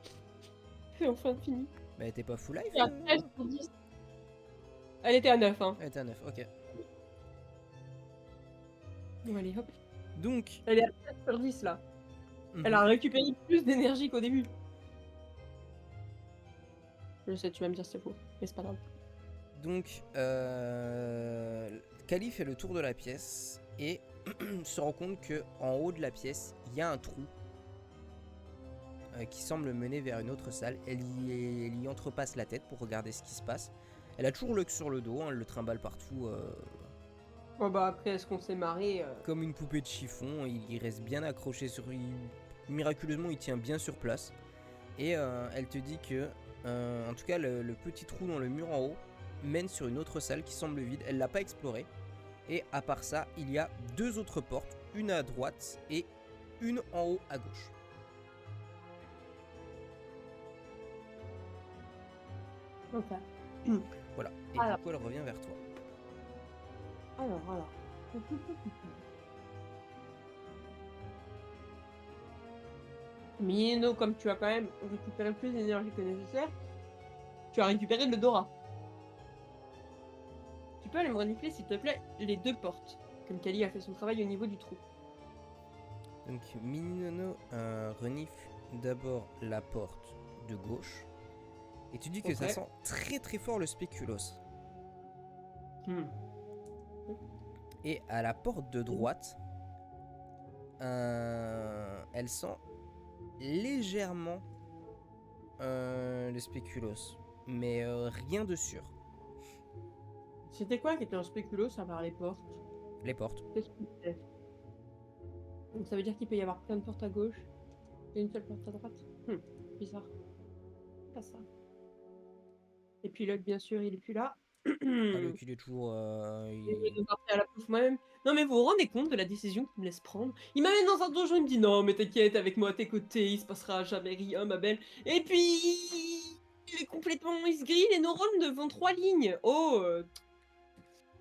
C'est enfin fini. Bah, elle était pas full life Et à 13 sur 10. Elle était à 9, hein. Elle était à 9, ok. Bon, allez, hop. Donc. Elle est à 13 sur 10 là. Elle a récupéré plus d'énergie qu'au début. Je sais, tu vas me dire c'est faux, mais c'est pas grave. Donc, Kali fait le tour de la pièce et se rend compte que en haut de la pièce, il y a un trou qui semble mener vers une autre salle. Elle y entrepasse la tête pour regarder ce qui se passe. Elle a toujours l'œil sur le dos, hein, elle le trimballe partout. Oh bah après, est-ce qu'on s'est marré Comme une poupée de chiffon, il reste bien accroché sur... miraculeusement, il tient bien sur place. Et elle te dit que, en tout cas, le petit trou dans le mur en haut mène sur une autre salle qui semble vide. Elle l'a pas explorée. Et à part ça, il y a 2 autres portes, une à droite et une en haut à gauche. Ok. Voilà. Et Alors. du coup, elle revient vers toi. Alors. Mino, comme tu as quand même récupéré plus d'énergie que nécessaire, tu as récupéré de l'odorat. Tu peux aller me renifler, s'il te plaît, les 2 portes, comme Kali a fait son travail au niveau du trou. Donc, Mininono renifle d'abord la porte de gauche. Et tu dis que ça sent très très fort le spéculoos. Et à la porte de droite, elle sent légèrement le spéculoos, mais rien de sûr. C'était quoi qui était un spéculoos à part les portes? Les portes. Qu'est-ce que c'était? Donc ça veut dire qu'il peut y avoir plein de portes à gauche et une seule porte à droite. Bizarre. Pas ça. Et puis Locke, bien sûr, il est plus là. Locke, il est toujours... Il est parti à la pouf moi-même. Non mais vous vous rendez compte de la décision qu'il me laisse prendre? Il m'amène dans un donjon, il me dit non mais t'inquiète, avec moi à tes côtés, il se passera jamais rien ma belle. Et puis il est complètement, il se grille les neurones devant 3 lignes. Oh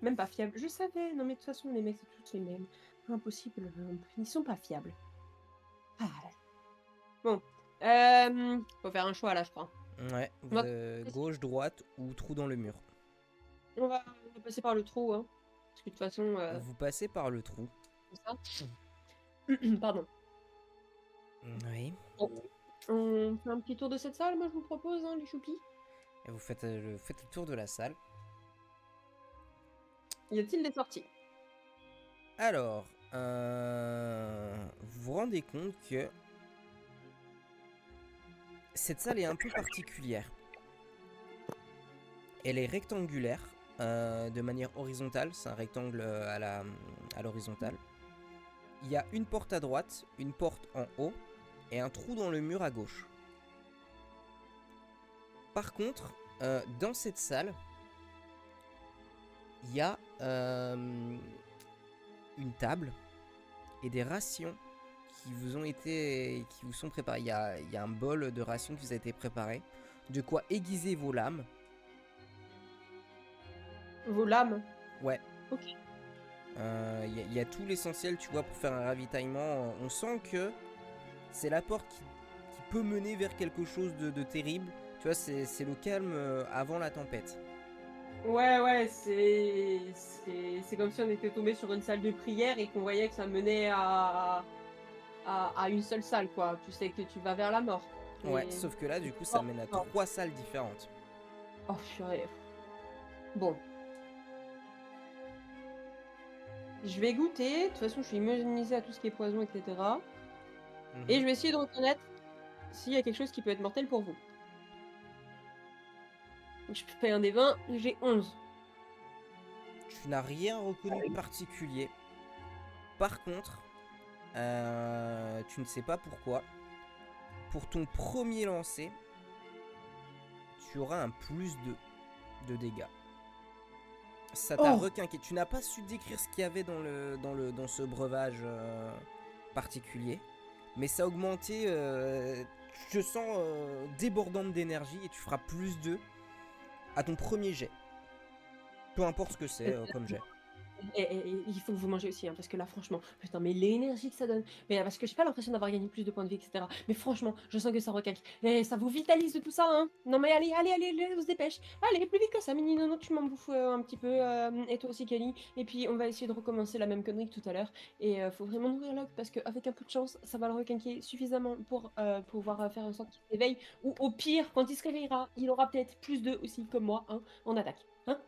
même pas fiable. Je savais, non mais de toute façon les mecs c'est tous les mêmes. Impossible, ils sont pas fiables. Ah là. Bon, faut faire un choix là je crois. Ouais, gauche, droite ou trou dans le mur. On va passer par le trou hein. Parce que de toute façon... Vous passez par le trou. Ça. Pardon. Oui. Bon. On fait un petit tour de cette salle, moi je vous propose, hein, les choupis. Et vous faites le tour de la salle. Y a-t-il des sorties? Alors, vous vous rendez compte que cette salle est un peu particulière. Elle est rectangulaire, de manière horizontale. C'est un rectangle à l'horizontale. Il y a une porte à droite, une porte en haut et un trou dans le mur à gauche. Par contre, dans cette salle, il y a une table et des rations qui vous sont préparés. Il y a un bol de rations qui vous a été préparé. De quoi aiguiser vos lames. Vos lames? Ouais. Ok. Il y a tout l'essentiel, tu vois, pour faire un ravitaillement. On sent que c'est la porte qui peut mener vers quelque chose de terrible. Tu vois, c'est le calme avant la tempête. Ouais, c'est comme si on était tombé sur une salle de prière et qu'on voyait que ça menait à une seule salle, quoi. Tu sais que tu vas vers la mort. Ouais, sauf que là, du coup, ça mène à 3 salles différentes. Oh, purée. Bon. Je vais goûter. De toute façon, je suis immunisée à tout ce qui est poison, etc. Et je vais essayer de reconnaître s'il y a quelque chose qui peut être mortel pour vous. Donc, je fais un des 20, j'ai 11. Tu tu n'as rien reconnu de particulier. Par contre, tu ne sais pas pourquoi. Pour ton premier lancer, tu auras un +2 de dégâts. Ça t'a requinqué. Tu n'as pas su décrire ce qu'il y avait dans ce breuvage particulier. Mais ça a augmenté. Je te sens débordante d'énergie et tu feras +2 à ton premier jet. Peu importe ce que c'est comme jet. Et il faut que vous mangez aussi, hein, parce que là, franchement, putain, mais l'énergie que ça donne. Mais parce que j'ai pas l'impression d'avoir gagné plus de points de vie, etc. Mais franchement, je sens que ça requinque. Et ça vous vitalise de tout ça, hein. Non, mais allez, on se dépêche. Allez, plus vite que ça, Mini Nono, tu m'en bouffes un petit peu. Et toi aussi, Kelly. Et puis, on va essayer de recommencer la même connerie que tout à l'heure. Et faut vraiment nourrir Locke, parce qu'avec un peu de chance, ça va le requinquer suffisamment pour pouvoir faire en sorte qu'il s'éveille. Ou au pire, quand il se réveillera, il aura peut-être +2 aussi, comme moi, hein, en attaque. Hein.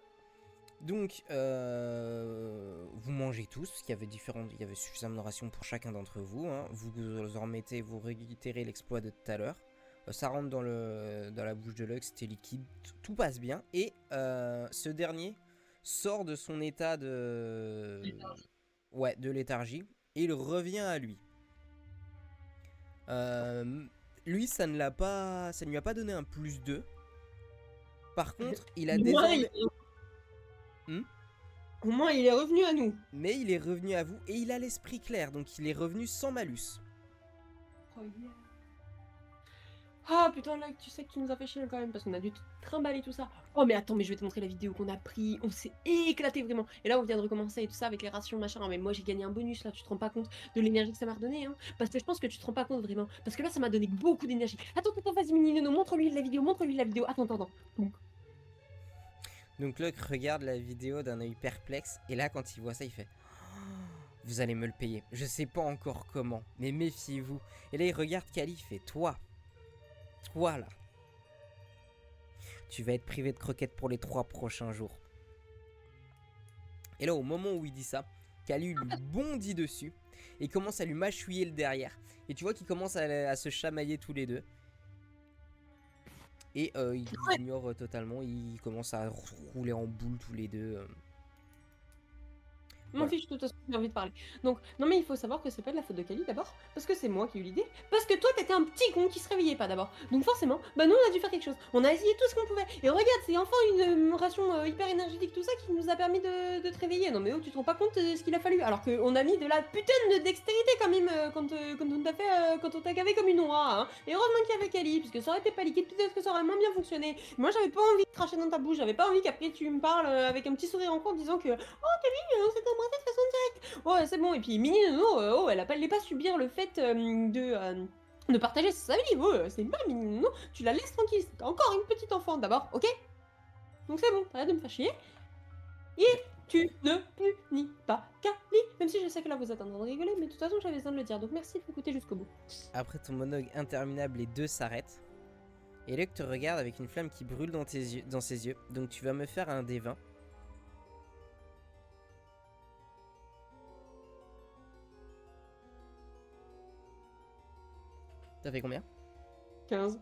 Donc, vous mangez tous, parce qu'il y avait suffisamment de rations pour chacun d'entre vous. Hein. Vous en remettez, vous réitérez l'exploit de tout à l'heure. Ça rentre dans la bouche de Lux, c'était liquide, tout passe bien. Et ce dernier sort de son état de léthargie, et il revient à lui. Lui, ça ne lui a pas donné un +2. Par contre, il a désormais... Au moins, il est revenu à nous. Mais il est revenu à vous et il a l'esprit clair, donc il est revenu sans malus. Oh yeah. Ah putain, là, tu sais que tu nous as fait chier quand même, parce qu'on a dû trimballer tout ça. Oh mais attends, mais je vais te montrer la vidéo qu'on a pris. On s'est éclaté vraiment. Et là, on vient de recommencer et tout ça avec les rations, machin. Mais moi, j'ai gagné un bonus là, tu te rends pas compte de l'énergie que ça m'a redonné, hein. Parce que je pense que tu te rends pas compte vraiment. Parce que là, ça m'a donné beaucoup d'énergie. Attends, vas-y, Mini Nono, montre-lui la vidéo, Attends. Donc Locke regarde la vidéo d'un œil perplexe, et là, quand il voit ça, il fait... Vous allez me le payer. Je sais pas encore comment, mais méfiez-vous. Et là, il regarde Kali, il fait... Toi là, tu vas être privé de croquettes pour les 3 prochains jours. Et là, au moment où il dit ça, Kali lui bondit dessus et commence à lui mâchouiller le derrière. Et tu vois qu'ils commencent à se chamailler tous les deux. Et ils ignorent totalement, ils commencent à rouler en boule tous les deux. M'en fiche, de toute façon, j'ai envie de parler. Donc, non, mais il faut savoir que c'est pas de la faute de Kali d'abord, parce que c'est moi qui ai eu l'idée, parce que toi t'étais un petit con qui se réveillait pas d'abord. Donc, forcément, bah nous on a dû faire quelque chose. On a essayé tout ce qu'on pouvait. Et regarde, c'est enfin une ration hyper énergétique, tout ça, qui nous a permis de te réveiller. Non, mais oh, tu te rends pas compte de ce qu'il a fallu. Alors qu'on a mis de la putain de dextérité quand même quand on t'a fait, quand on t'a gavé comme une oie. Hein. Et heureusement qu'il y avait Kali, parce que ça aurait été pas liquide, peut-être que ça aurait moins bien fonctionné. Moi, j'avais pas envie de cracher dans ta bouche, j'avais pas envie qu'après tu me parles avec un petit sourire en coin en disant que oh Kali, c'est embrassé de façon directe. Ouais, c'est bon. Et puis Mini Nono, oh, elle allait pas subir le fait de partager sa vie. Oh, c'est mal, Mini Nono. Tu la laisses tranquille. C'est encore une petite enfant d'abord, ok? Donc c'est bon, arrête de me faire chier. Et tu ne punis pas Kali. Même si je sais que là vous êtes en train de rigoler, mais de toute façon j'avais besoin de le dire. Donc merci de m'écouter jusqu'au bout. Après ton monologue interminable, les deux s'arrêtent. Et Luc te regarde avec une flamme qui brûle dans ses yeux. Donc tu vas me faire un D20. T'as fait combien? 15.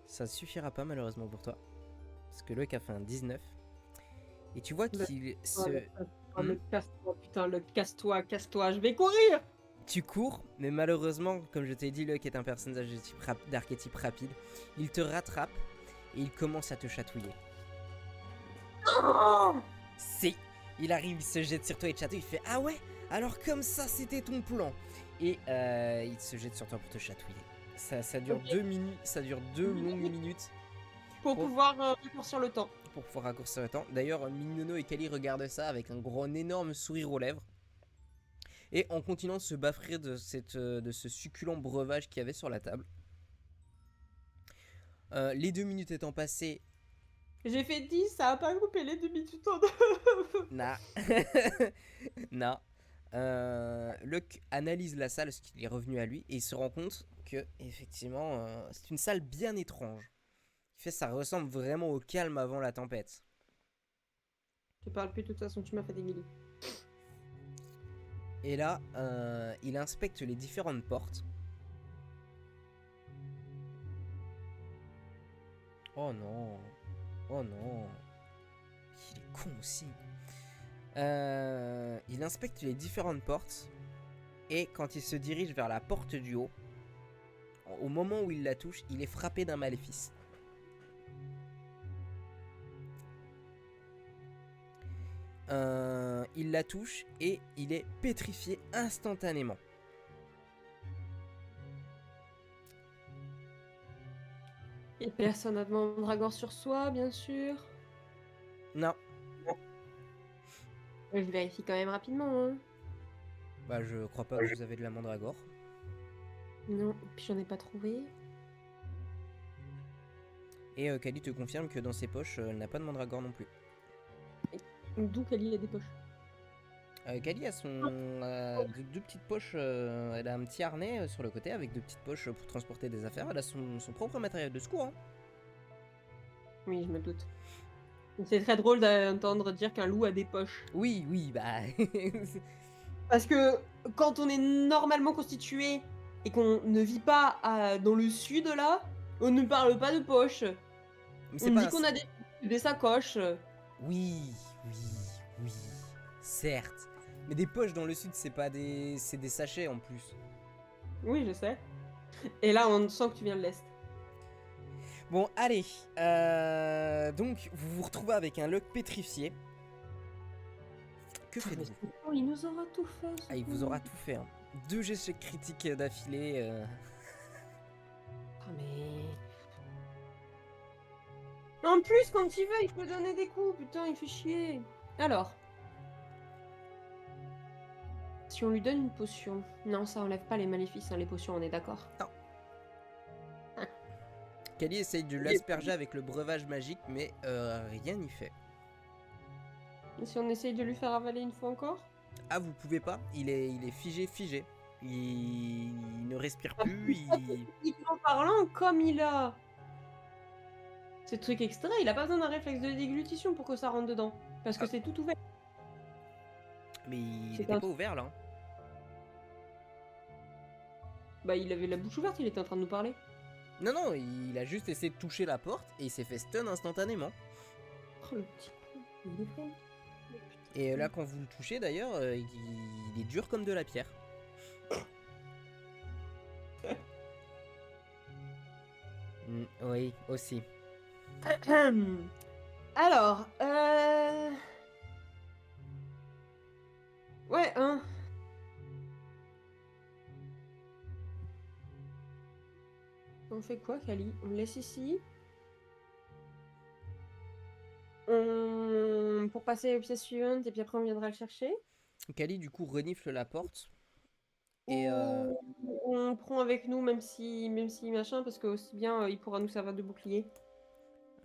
Ça suffira pas malheureusement pour toi. Parce que Luc a fait un 19. Et tu vois qu'il se... Le casse-toi, putain, le casse-toi, je vais courir. Tu cours, mais malheureusement, comme je t'ai dit, Luc est un personnage d'archétype rapide. Il te rattrape et il commence à te chatouiller. Il arrive, il se jette sur toi et te chatouille. Il fait ah ouais, alors comme ça c'était ton plan. Et il se jette sur toi pour te chatouiller. Ça dure 2 minutes, ça dure 2 longues minutes. Pour pouvoir raccourcir le temps. Pour pouvoir raccourcir le temps. D'ailleurs, Minono et Kali regardent ça avec un énorme sourire aux lèvres. Et en continuant de se baffrer de ce succulent breuvage qu'il y avait sur la table. Les 2 minutes étant passées... J'ai fait 10, ça a pas coupé les 2 minutes. Nah. Nah. Luc analyse la salle, ce qu'il est revenu à lui, et il se rend compte que, effectivement, c'est une salle bien étrange. Il fait, ça ressemble vraiment au calme avant la tempête. Je parle plus, de toute façon, tu m'as fait des guillis. Et là, il inspecte les différentes portes. Oh non. Oh non. Il est con aussi. Il inspecte les différentes portes et quand il se dirige vers la porte du haut, au moment où il la touche, il est frappé d'un maléfice. Il la touche et il est pétrifié instantanément. Et personne n'a de mandragore sur soi, bien sûr. Non, Je vérifie quand même rapidement. Hein. bah je crois pas que vous avez de la mandragore. Non, puis j'en ai pas trouvé. Et Kali te confirme que dans ses poches, elle n'a pas de mandragore non plus. D'où Kali a des poches. Kali a deux petites poches, elle a un petit harnais sur le côté avec deux petites poches pour transporter des affaires. Elle a son propre matériel de secours. Hein. Oui, je me doute. C'est très drôle d'entendre dire qu'un loup a des poches. Oui, oui, bah. Parce que quand on est normalement constitué et qu'on ne vit pas dans le sud, là, on ne parle pas de poches. On dit qu'on a des sacoches. Oui, oui, oui, certes. Mais des poches dans le sud, c'est pas des... c'est des sachets en plus. Oui, je sais. Et là, on sent que tu viens de l'Est. Bon, allez. Donc, vous vous retrouvez avec un lock pétrifié. Que faites-vous? Oh, il nous aura tout fait. Ah, il vous aura tout fait. Hein. 2 échecs critiques d'affilée. Ah, mais... En plus, quand il veut, il peut donner des coups. Putain, il fait chier. Alors... Si on lui donne une potion... Non, ça enlève pas les maléfices, hein, les potions, on est d'accord. Non. Kali essaye de l'asperger avec le breuvage magique, mais rien n'y fait. Et si on essaye de lui faire avaler une fois encore? Ah, vous pouvez pas. Il est figé. Il ne respire plus. En parlant, comme il a... Ce truc extrait, il a pas besoin d'un réflexe de déglutition pour que ça rentre dedans. Parce que c'est tout ouvert. Mais il était pas ouvert là. Bah il avait la bouche ouverte, il était en train de nous parler. Non, il a juste essayé de toucher la porte et il s'est fait stun instantanément. Oh le petit con, il est con. Et là quand vous le touchez d'ailleurs, il est dur comme de la pierre. Oui, aussi. Alors, ouais, hein. On fait quoi, Kali? On le laisse ici? Pour passer aux pièces suivantes et puis après on viendra le chercher? Kali du coup renifle la porte. Et on prend avec nous même si machin parce que aussi bien il pourra nous servir de bouclier.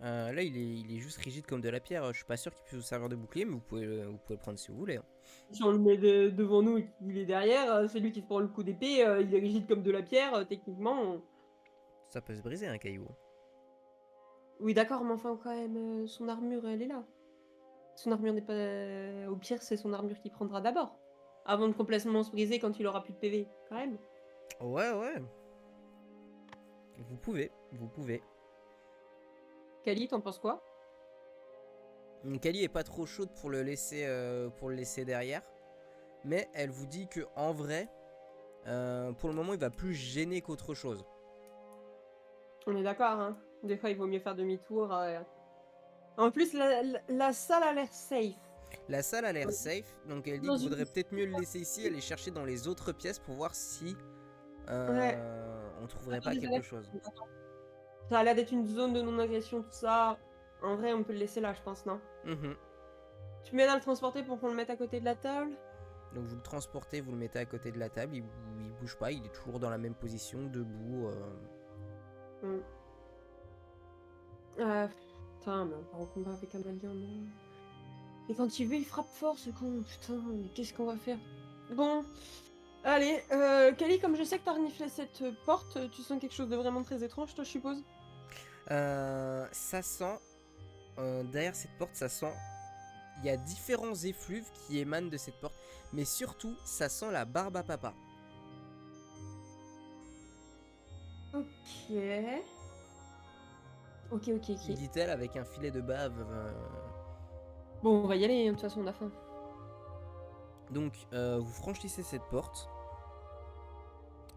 là il est juste rigide comme de la pierre. Je suis pas sûr qu'il puisse vous servir de bouclier, mais vous pouvez le prendre si vous voulez. Hein. Si on le met devant nous et qu'il est derrière, c'est lui qui se prend le coup d'épée, il est rigide comme de la pierre, techniquement. Ça peut se briser un caillou. Oui d'accord, mais enfin quand même, son armure elle est là. Son armure n'est pas... Au pire c'est son armure qui prendra d'abord. Avant de complètement se briser quand il aura plus de PV, quand même. Ouais. Vous pouvez. Kali, t'en penses quoi? Kali est pas trop chaude pour le laisser derrière, mais elle vous dit que en vrai, pour le moment, il va plus gêner qu'autre chose. On est d'accord, hein. Des fois, il vaut mieux faire demi-tour. En plus, la salle a l'air safe. La salle a l'air safe, donc elle dit qu'il vaudrait peut-être mieux le laisser ici, aller chercher dans les autres pièces pour voir si on trouverait pas quelque chose. Ça a l'air d'être une zone de non-agression, tout ça. En vrai, on peut le laisser là, je pense, non? Tu m'aides à le transporter pour qu'on le mette à côté de la table? Donc vous le transportez, vous le mettez à côté de la table, il bouge pas, il est toujours dans la même position, debout. Putain, mais on part au combat avec un alien, non? Et quand il veut, il frappe fort, ce con. Putain, mais qu'est-ce qu'on va faire? Bon, allez, Kali, comme je sais que t'as reniflé cette porte, tu sens quelque chose de vraiment très étrange, toi, je suppose? Ça sent, derrière cette porte, ça sent... Il y a différents effluves qui émanent de cette porte, mais surtout, ça sent la barbe à papa. Ok, Dit-elle avec un filet de bave. Bon, on va y aller, de toute façon, on a faim. Donc, vous franchissez cette porte.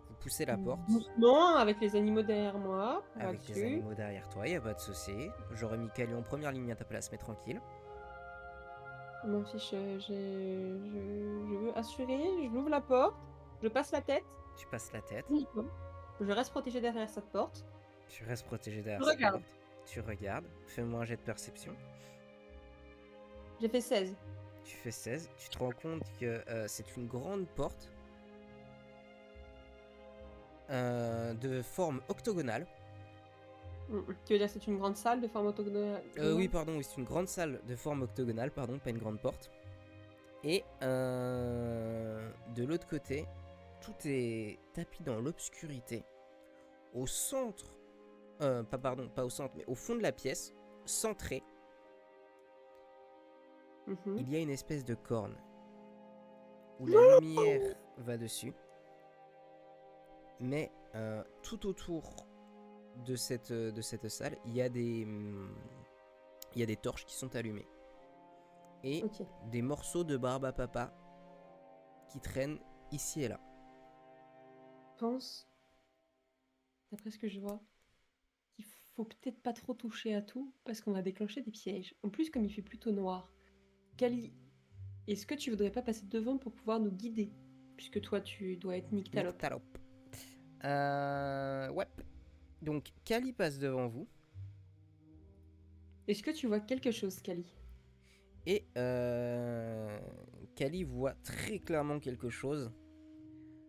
Vous poussez la porte. Doucement, avec les animaux derrière moi. Avec tes animaux derrière toi, y a pas de souci. J'aurais mis Kali en première ligne à ta place, mais tranquille. Je m'en fiche, je veux assurer, je l'ouvre la porte, je passe la tête, Tu passes la tête. je reste protégée derrière cette porte. Tu restes protégé derrière Je cette regarde. porte. Tu regardes. Fais-moi un jet de perception. J'ai fait 16. Tu fais 16. Tu te rends compte que c'est une grande porte de forme octogonale. Tu veux dire c'est une grande salle de forme octogonale? Oui, pardon, oui, c'est une grande salle de forme octogonale, pardon, pas une grande porte. Et de l'autre côté, tout est tapis dans l'obscurité. Au centre, pas au centre, mais au fond de la pièce, centré, il y a une espèce de corne où la lumière va dessus. Mais tout autour de cette salle, il y a des torches qui sont allumées. Et des morceaux de barbe à papa qui traînent ici et là. Je pense, d'après ce que je vois, qu'il faut peut-être pas trop toucher à tout parce qu'on va déclencher des pièges. En plus, comme il fait plutôt noir, Kali, est-ce que tu voudrais pas passer devant pour pouvoir nous guider? Puisque toi, tu dois être Nyctalope. Nyctalope. Ouais. Donc, Kali passe devant vous. Est-ce que tu vois quelque chose, Kali? Et Kali voit très clairement quelque chose.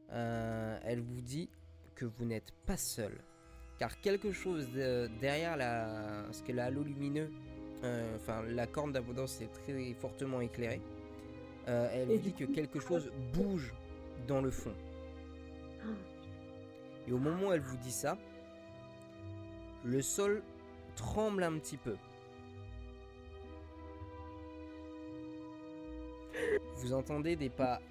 Elle vous dit que vous n'êtes pas seul. Car quelque chose derrière ce qu'est le halo lumineux, la corne d'abondance est très fortement éclairée. Elle vous dit que quelque chose bouge dans le fond. Et au moment où elle vous dit ça, le sol tremble un petit peu. Vous entendez des pas...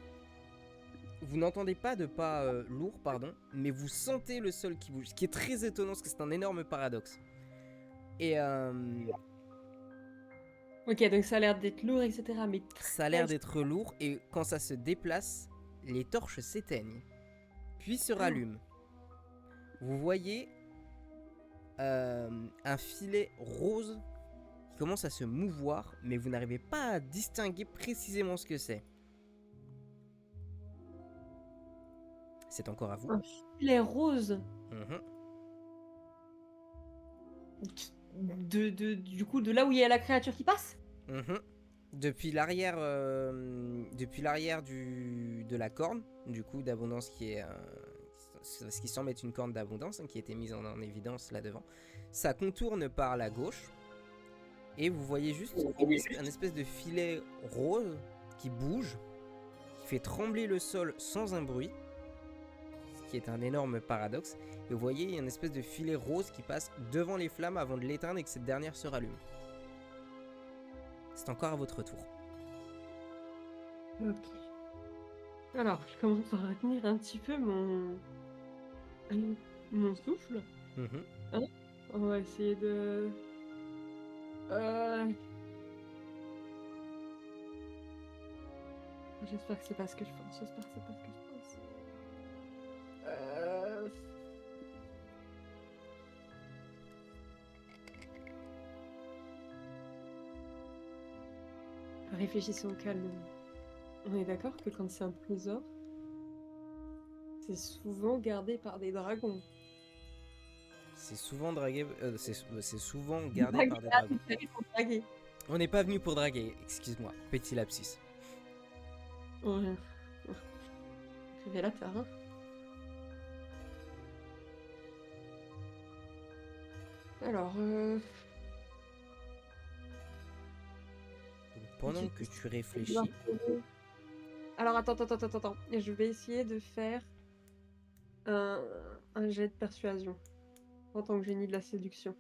Vous n'entendez pas de pas lourds, pardon, mais vous sentez le sol qui bouge, ce qui est très étonnant parce que c'est un énorme paradoxe. Et ok, donc ça a l'air d'être lourd, etc. Mais ça a l'air d'être lourd et quand ça se déplace, les torches s'éteignent, puis se rallument. Vous voyez un filet rose qui commence à se mouvoir, mais vous n'arrivez pas à distinguer précisément ce que c'est. C'est encore à vous. Un filet rose. Du coup, de là où il y a la créature qui passe. Depuis l'arrière de la corne, du coup, d'abondance qui est... ce qui semble être une corne d'abondance qui a été mise en évidence là devant. Ça contourne par la gauche. Et vous voyez juste un espèce de filet rose qui bouge, qui fait trembler le sol sans un bruit, ce qui est un énorme paradoxe. Et vous voyez, il y a une espèce de filet rose qui passe devant les flammes avant de l'éteindre et que cette dernière se rallume. C'est encore à votre tour. Ok. Alors, je commence à retenir un petit peu mon souffle. Hein, on va essayer de... J'espère que c'est pas ce que je pense. Réfléchissons au calme. On est d'accord que quand c'est un trésor, c'est souvent gardé par des dragons. C'est souvent c'est souvent gardé par des dragons. On n'est pas venu pour draguer, excuse-moi, petit lapsus. Ouais. Révélateur, hein. Alors, donc, pendant que tu réfléchis... Alors, attends. Je vais essayer de faire un jet de persuasion en tant que génie de la séduction.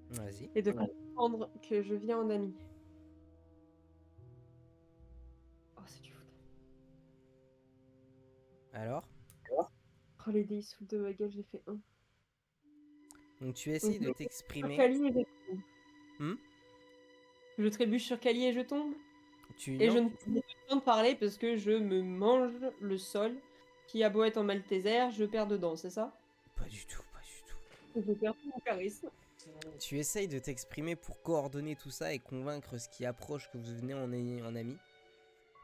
Vas-y. Et de comprendre que je viens en ami. Oh, c'est du foot. Alors? Oh, les dés, ils se foutent de ma gueule, j'ai fait 1. Donc tu essayes de t'exprimer. Je trébuche sur Kali et je tombe. Tu et je ne train de parler parce que je me mange le sol qui a beau être en maltéser, je perds dedans, c'est ça? Pas du tout, pas du tout. Je perds tout mon charisme. Tu essayes de t'exprimer pour coordonner tout ça et convaincre ce qui approche que vous venez en ami.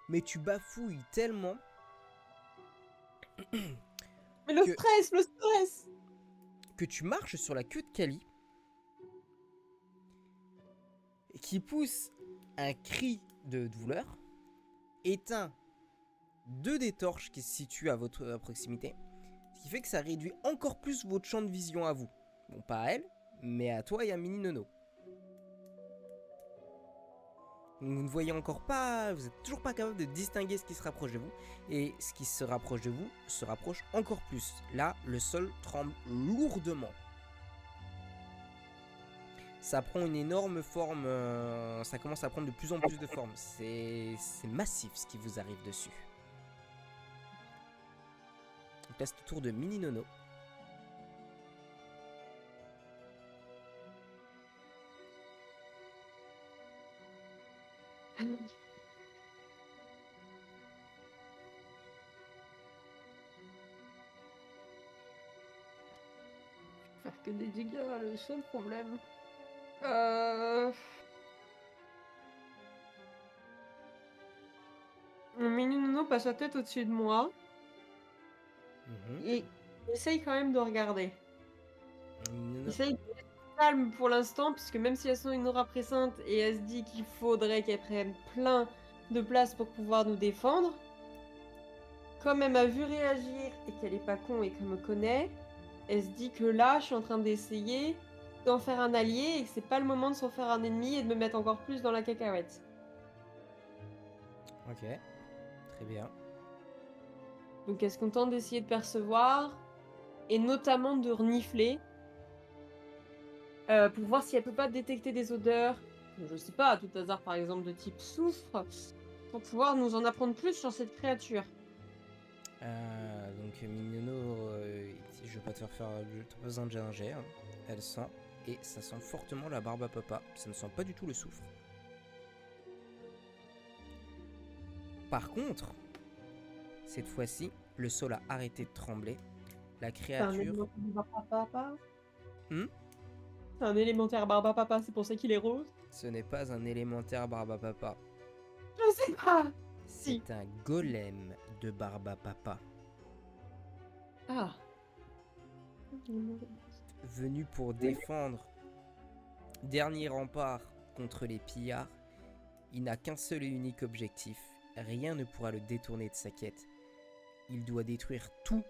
Mais tu bafouilles tellement Mais le que, stress, le stress! que tu marches sur la queue de Kali qui pousse un cri de douleur, éteint 2 des torches qui se situent à votre proximité, ce qui fait que ça réduit encore plus votre champ de vision à vous. Bon, pas à elle, mais à toi et à Mini Nono. Vous ne voyez encore pas, vous êtes toujours pas capable de distinguer ce qui se rapproche de vous, et ce qui se rapproche de vous se rapproche encore plus. Là, le sol tremble lourdement. Ça prend une énorme forme, ça commence à prendre de plus en plus de forme. C'est massif ce qui vous arrive dessus. Donc là, c'est au tour de Mini Nono. Faire que des dégâts, le seul problème. Le mini Nono passe sa tête au-dessus de moi et essaye quand même de regarder. Mini Essaye de rester calme pour l'instant, puisque même si elles sont une aura pressante et elle se dit qu'il faudrait qu'elle prenne plein de place pour pouvoir nous défendre, comme elle m'a vu réagir et qu'elle est pas con et qu'elle me connaît, elle se dit que là, je suis en train d'essayer d'en faire un allié et que c'est pas le moment de s'en faire un ennemi et de me mettre encore plus dans la cacahuète. Ok, très bien. Donc elle se contente d'essayer de percevoir et notamment de renifler pour voir si elle peut pas détecter des odeurs, je sais pas, à tout hasard par exemple de type soufre, pour pouvoir nous en apprendre plus sur cette créature. Donc Mignono, je vais pas te faire t'as pas besoin de jet d'un jet, hein. Elle sent, et ça sent fortement la barbe à papa, ça ne sent pas du tout le soufre. Par contre, cette fois-ci, le sol a arrêté de trembler, la C'est un créature... élémentaire barbe à papa. Hmm, C'est un élémentaire barbe à papa, c'est pour ça qu'il est rose. ce n'est pas un élémentaire barbe à papa, Je sais pas. Si. c'est un golem de barbe à papa, Ah. venu pour défendre dernier rempart contre les pillards. Il n'a qu'un seul et unique objectif, rien ne pourra le détourner de sa quête. Il doit détruire tout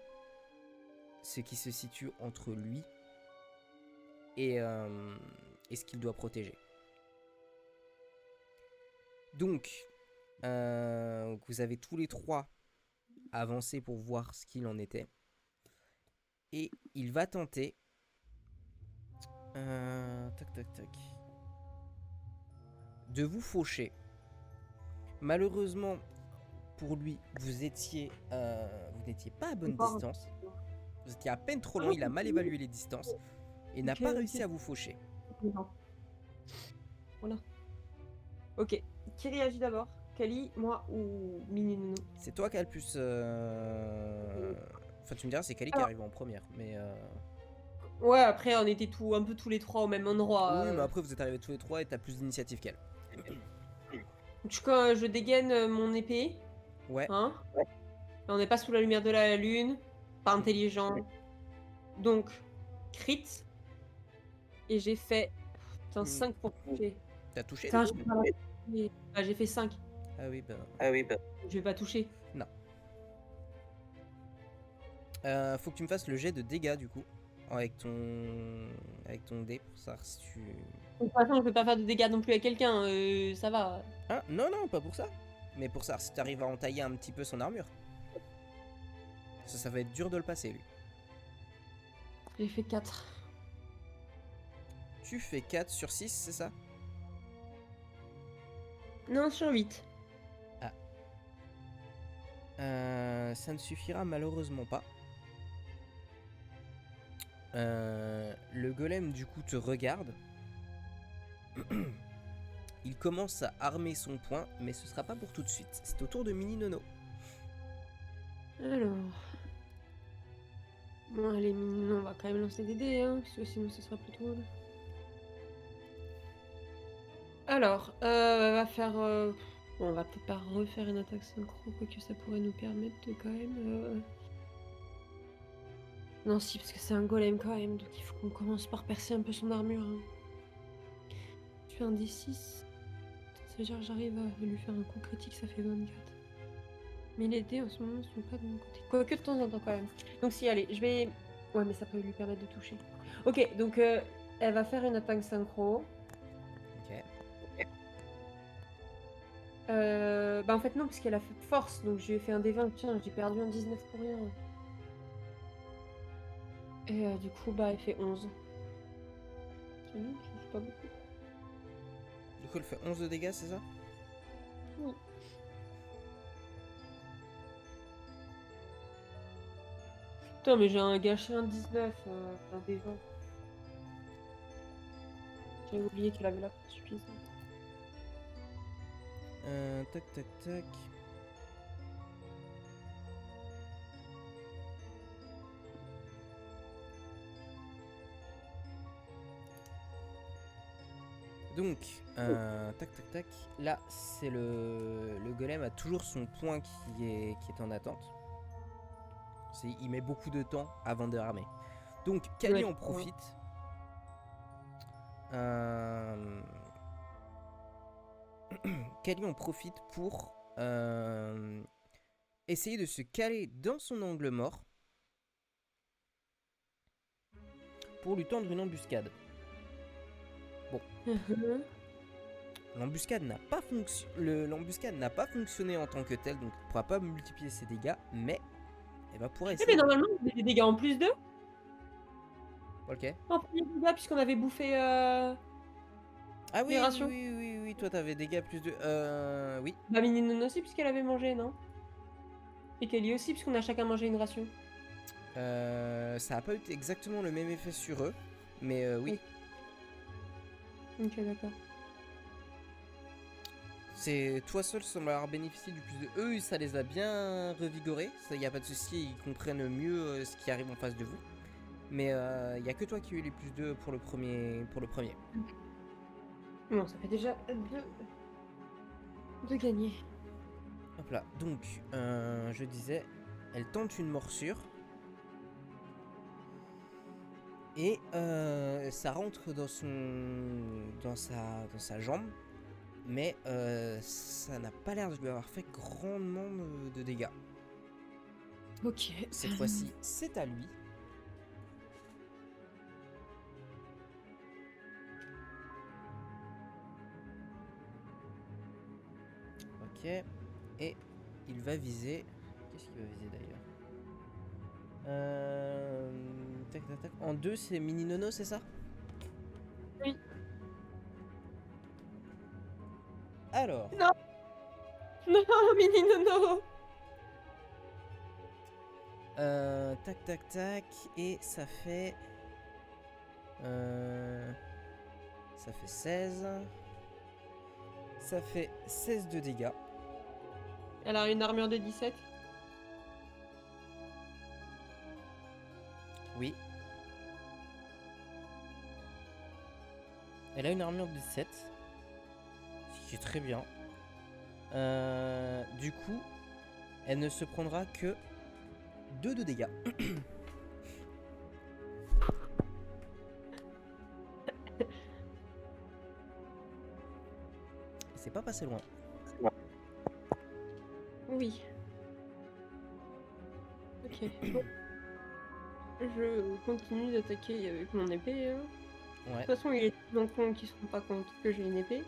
ce qui se situe entre lui et ce qu'il doit protéger. Donc, vous avez tous les trois avancé pour voir ce qu'il en était. Et il va tenter... tac tac tac... de vous faucher. Malheureusement, pour lui, vous n'étiez pas à bonne distance. Vous étiez à peine trop loin, il a mal évalué les distances et n'a pas réussi à vous faucher. Voilà. Ok. Qui réagit d'abord? Kali, moi ou Mini Nono? C'est toi qui as le plus... Enfin, tu me diras, c'est Kali qui arrive en première, mais... Ouais, après, on était un peu tous les trois au même endroit. Oui, mais après, vous êtes arrivés tous les trois et t'as plus d'initiative qu'elle. Je dégaine mon épée. Ouais. Hein? On n'est pas sous la lumière de la lune. Pas intelligent. Donc, crit. Et j'ai fait... Putain, 5 pour toucher. T'as touché? Putain, j'ai fait 5. Ah oui, bah... Je vais pas toucher. Non. Faut que tu me fasses le jet de dégâts, du coup. Avec ton dé, pour savoir si tu... De toute façon, je peux pas faire de dégâts non plus à quelqu'un. Ça va. Ah, non, non, pas pour ça. Mais pour savoir si t'arrives à entailler un petit peu son armure. Ça va être dur de le passer, lui. J'ai fait 4. Tu fais 4 sur 6, c'est ça? Non, sur 8. Ah. Ça ne suffira malheureusement pas. Le golem, du coup, te regarde. il commence à armer son poing, mais ce sera pas pour tout de suite. C'est au tour de Mini Nono. Alors. Bon, allez, Mini, on va quand même lancer des dés, hein, parce que sinon ce sera plus drôle. Alors, elle va faire. Bon, on va peut-être pas refaire une attaque synchro, quoique ça pourrait nous permettre de quand même. Non, si, parce que c'est un golem quand même, donc il faut qu'on commence par percer un peu son armure. Hein. Je fais un D6. Ça veut dire que j'arrive à lui faire un coup critique, ça fait 24. Mais les dés en ce moment sont pas de mon côté. Quoique de temps en temps quand même. Donc si, allez, je vais. Ouais, mais ça peut lui permettre de toucher. Ok, donc elle va faire une attaque synchro. Ok. Bah en fait non, parce qu'elle a fait force, donc je lui ai fait un D20. Tiens, j'ai perdu un 19 pour rien. Et du coup, bah elle fait 11. C'est nul, ça fait pas beaucoup. Du coup, elle fait 11 de dégâts, c'est ça? Oui. Putain, mais j'ai gâché un 19, un D20. J'avais oublié qu'elle avait la force suffisante. Tac, tac, tac. Donc, tac, tac, tac. Là, c'est le golem a toujours son point qui est en attente. Il met beaucoup de temps avant de ramer. Donc, Kali en profite. Kali en profite pour essayer de se caler dans son angle mort pour lui tendre une embuscade. Bon. L'embuscade n'a pas fonctionné en tant que telle, donc elle ne pourra pas multiplier ses dégâts, mais elle va pouvoir essayer. Mais normalement, vous avez des dégâts en plus 2 Ok. en premier dégâts, puisqu'on avait bouffé Ah oui, les rations. oui, toi t'avais dégâts plus de. Oui. Bah, Mininon aussi, puisqu'elle avait mangé, non? Et Kelly aussi, puisqu'on a chacun mangé une ration. Ça n'a pas eu exactement le même effet sur eux, mais oui. Ok, d'accord. C'est toi seul semble avoir bénéficié du plus de. Eux, ça les a bien revigorés, ça y a pas de souci, ils comprennent mieux ce qui arrive en face de vous. Mais il y a que toi qui as eu les plus 2 pour le premier. Bon, ça fait déjà 2 gagnés. Hop là, donc je disais, elle tente une morsure. Et ça rentre dans sa jambe. Mais ça n'a pas l'air de lui avoir fait grandement de dégâts. Ok. Cette fois-ci, c'est à lui. Ok. Et il va viser. Qu'est-ce qu'il va viser d'ailleurs? Tac, tac, tac. En 2, c'est Mini Nono, c'est ça? Oui. Alors. Non. Non, Mini Nono. Tac, tac, tac. Et ça fait. Ça fait 16. Ça fait 16 de dégâts. Elle a une armure de 17. Oui. Elle a une armure de 17. Ce qui est très bien. Du coup, elle ne se prendra que 2 de dégâts. C'est pas passé loin. Oui. Ok. Je continue d'attaquer avec mon épée. Hein. Ouais. De toute façon, il y a des enfants qui ne se rendent pas compte que j'ai une épée.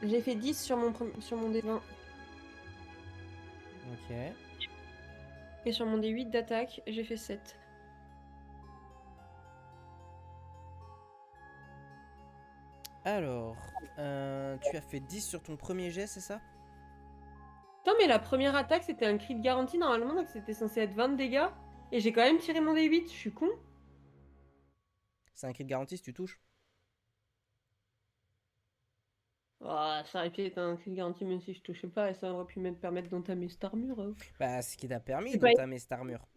J'ai fait 10 sur mon D20. Ok. Et sur mon D8 d'attaque, j'ai fait 7. Alors, tu as fait 10 sur ton premier jet, c'est ça? Putain, mais la première attaque, c'était un crit de garantie normalement, donc c'était censé être 20 de dégâts. Et j'ai quand même tiré mon D8, je suis con. C'est un crit garanti si tu touches. Ah, ça aurait pu être un crit garanti même si je touchais pas et ça aurait pu me permettre d'entamer cette armure. Bah, ce qui t'a permis C'est pas d'entamer cette armure.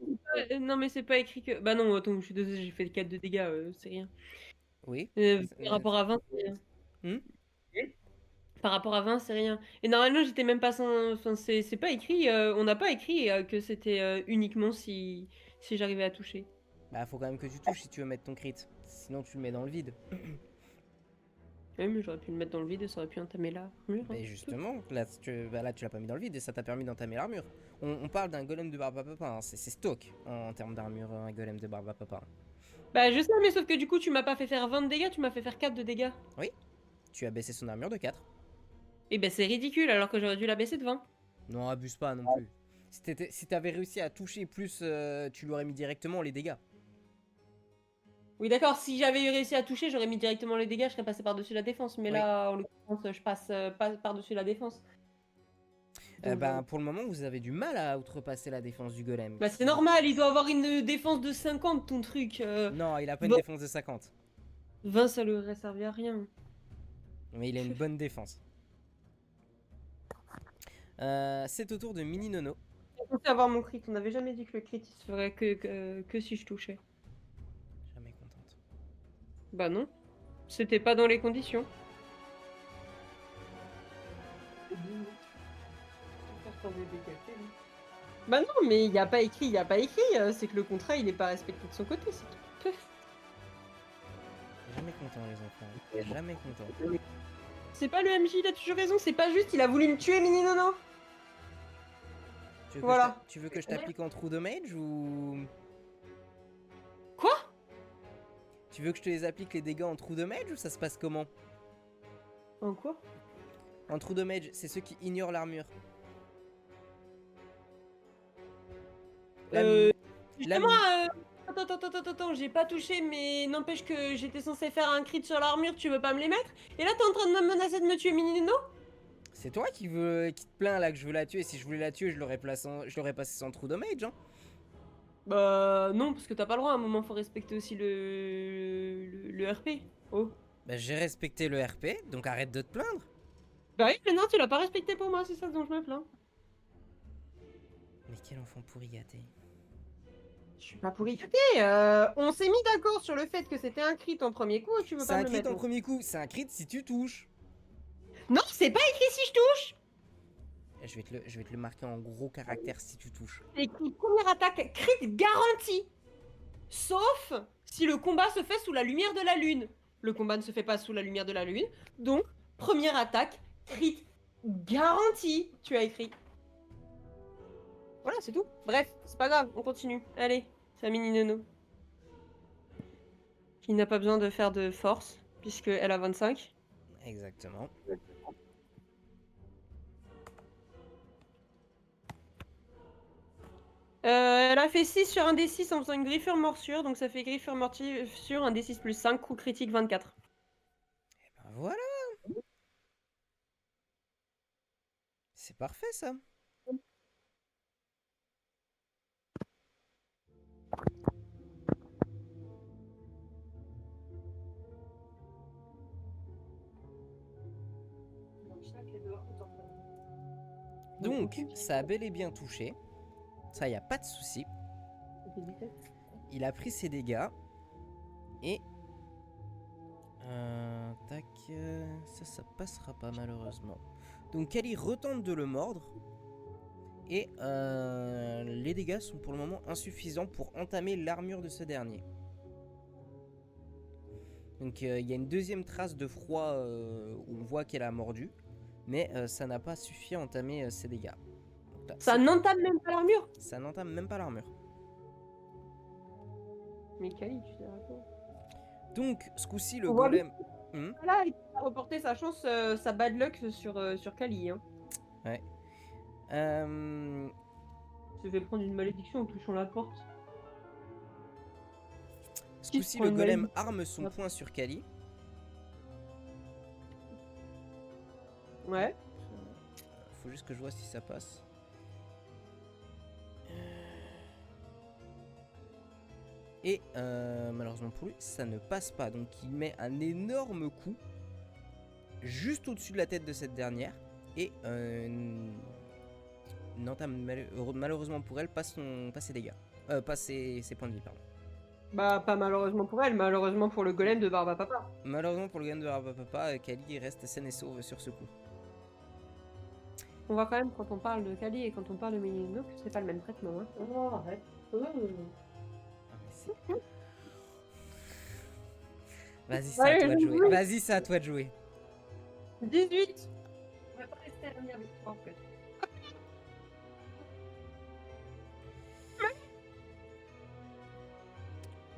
Non, mais c'est pas écrit que. Bah non, attends, je suis désolée, j'ai fait 4 de dégâts, c'est rien. Oui. Par rapport à 20, c'est rien. Hmm. Par rapport à 20, c'est rien. Et normalement, j'étais même pas sans. Enfin, c'est pas écrit. On n'a pas écrit que c'était uniquement si j'arrivais à toucher. Bah, faut quand même que tu touches si tu veux mettre ton crit. Sinon, tu le mets dans le vide. Ouais, mais j'aurais pu le mettre dans le vide et ça aurait pu entamer l'armure. Bah, justement, là, tu l'as pas mis dans le vide et ça t'a permis d'entamer l'armure. On parle d'un golem de Barbapapa, hein. C'est stock en termes d'armure, un golem de Barbapapa. Bah, je sais, mais sauf que du coup, tu m'as pas fait faire 20 de dégâts, tu m'as fait faire 4 de dégâts. Oui, tu as baissé son armure de 4. Et ben, c'est ridicule alors que j'aurais dû la baisser de 20. Non, abuse pas non plus. Si t'avais réussi à toucher plus, tu lui aurais mis directement les dégâts. Oui, d'accord, si j'avais eu réussi à toucher, j'aurais mis directement les dégâts, je serais passé par-dessus la défense. Mais Oui. là, en l'occurrence, je passe pas par-dessus la défense. Donc, Ben, pour le moment, vous avez du mal à outrepasser la défense du golem. bah, c'est normal, il doit avoir une défense de 50, ton truc. Non, il a pas une 20, défense de 50. 20, ça lui aurait servi à rien. Mais il a une bonne défense. C'est au tour de Mini Nono. Je pensais avoir mon crit, on n'avait jamais dit que le crit, il se ferait que si je touchais. Jamais contente. Bah non, c'était pas dans les conditions. Bah non, mais il n'y a pas écrit, il n'y a pas écrit. C'est que le contrat, il n'est pas respecté de son côté, c'est tout. Jamais content, les enfants. Jamais content. C'est pas le MJ, il a toujours raison, c'est pas juste, il a voulu me tuer, Mini Nono. Voilà. Tu veux que je t'applique en true damage ou... Quoi? Tu veux que je te les applique les dégâts en true damage ou ça se passe comment? En quoi? En true damage, c'est ceux qui ignorent l'armure. La mine. La Justement, mine. attends, j'ai pas touché, mais n'empêche que j'étais censé faire un crit sur l'armure, tu veux pas me les mettre? Et là, t'es en train de me menacer de me tuer, Mini Nono? C'est toi qui te plains là que je veux la tuer. Si je voulais la tuer, je l'aurais passé sans true damage. Hein. Bah non, parce que t'as pas le droit, à un moment, faut respecter aussi le RP. Oh. Bah, j'ai respecté le RP, donc arrête de te plaindre. Bah oui, mais non, tu l'as pas respecté pour moi, c'est ça dont je me plains. Mais quel enfant pourri gâté. Je suis pas pourri. On s'est mis d'accord sur le fait que c'était un crit en premier coup et tu veux C'est pas un me le crit mettre. en premier coup, c'est un crit si tu touches. Non, c'est pas écrit si je touche. Je vais te le marquer en gros caractère si tu touches. C'est écrit première attaque crit garantie. Sauf si le combat se fait sous la lumière de la lune. Le combat ne se fait pas sous la lumière de la lune. Donc, première attaque crit garantie. Tu as écrit. Voilà, c'est tout. Bref, c'est pas grave, on continue. Allez, c'est un mini nono. Qui n'a pas besoin de faire de force, puisqu'elle a 25. Exactement. Elle a fait 6 sur un D6 en faisant une griffure morsure, donc ça fait griffure morsure, un D6 plus 5, coup critique 24. Ben voilà. C'est parfait ça. Donc, ça a bel et bien touché. Ça, y a pas de souci. Il a pris ses dégâts. Et... tac... ça passera pas malheureusement. Donc Kali retente de le mordre. Et les dégâts sont pour le moment insuffisants pour entamer l'armure de ce dernier. Donc il y a une deuxième trace de froid où on voit qu'elle a mordu. Mais ça n'a pas suffi à entamer ses dégâts. Donc, là, Ça n'entame même pas l'armure. ça n'entame même pas l'armure. Mais Kali, tu sais pas. Donc ce coup-ci le On voit golem... Là, il a reporté sa chance, sa bad luck sur Kali. Hein. Ouais. Je vais prendre une malédiction en touchant la porte. Ce Qui se coup-ci prend le une golem malédiction? arme son poing sur Kali. Ouais. Faut juste que je vois si ça passe. Et malheureusement pour lui, ça ne passe pas. Donc il met un énorme coup juste au-dessus de la tête de cette dernière. Et n'entame malheureusement pour elle pas ses dégâts. Pas ses points de vie, pardon. Bah, pas malheureusement pour elle, malheureusement pour le golem de Barbapapa. Malheureusement pour le gain de Barbapapa, Kali reste saine et sauve sur ce coup. On voit quand même quand on parle de Kali et quand on parle de Minino que c'est pas le même traitement. Hein. Oh, arrête. Vas-y, c'est à toi de jouer. Vas-y, c'est à toi de jouer. 18. On va pas rester à la dernière avec toi en fait.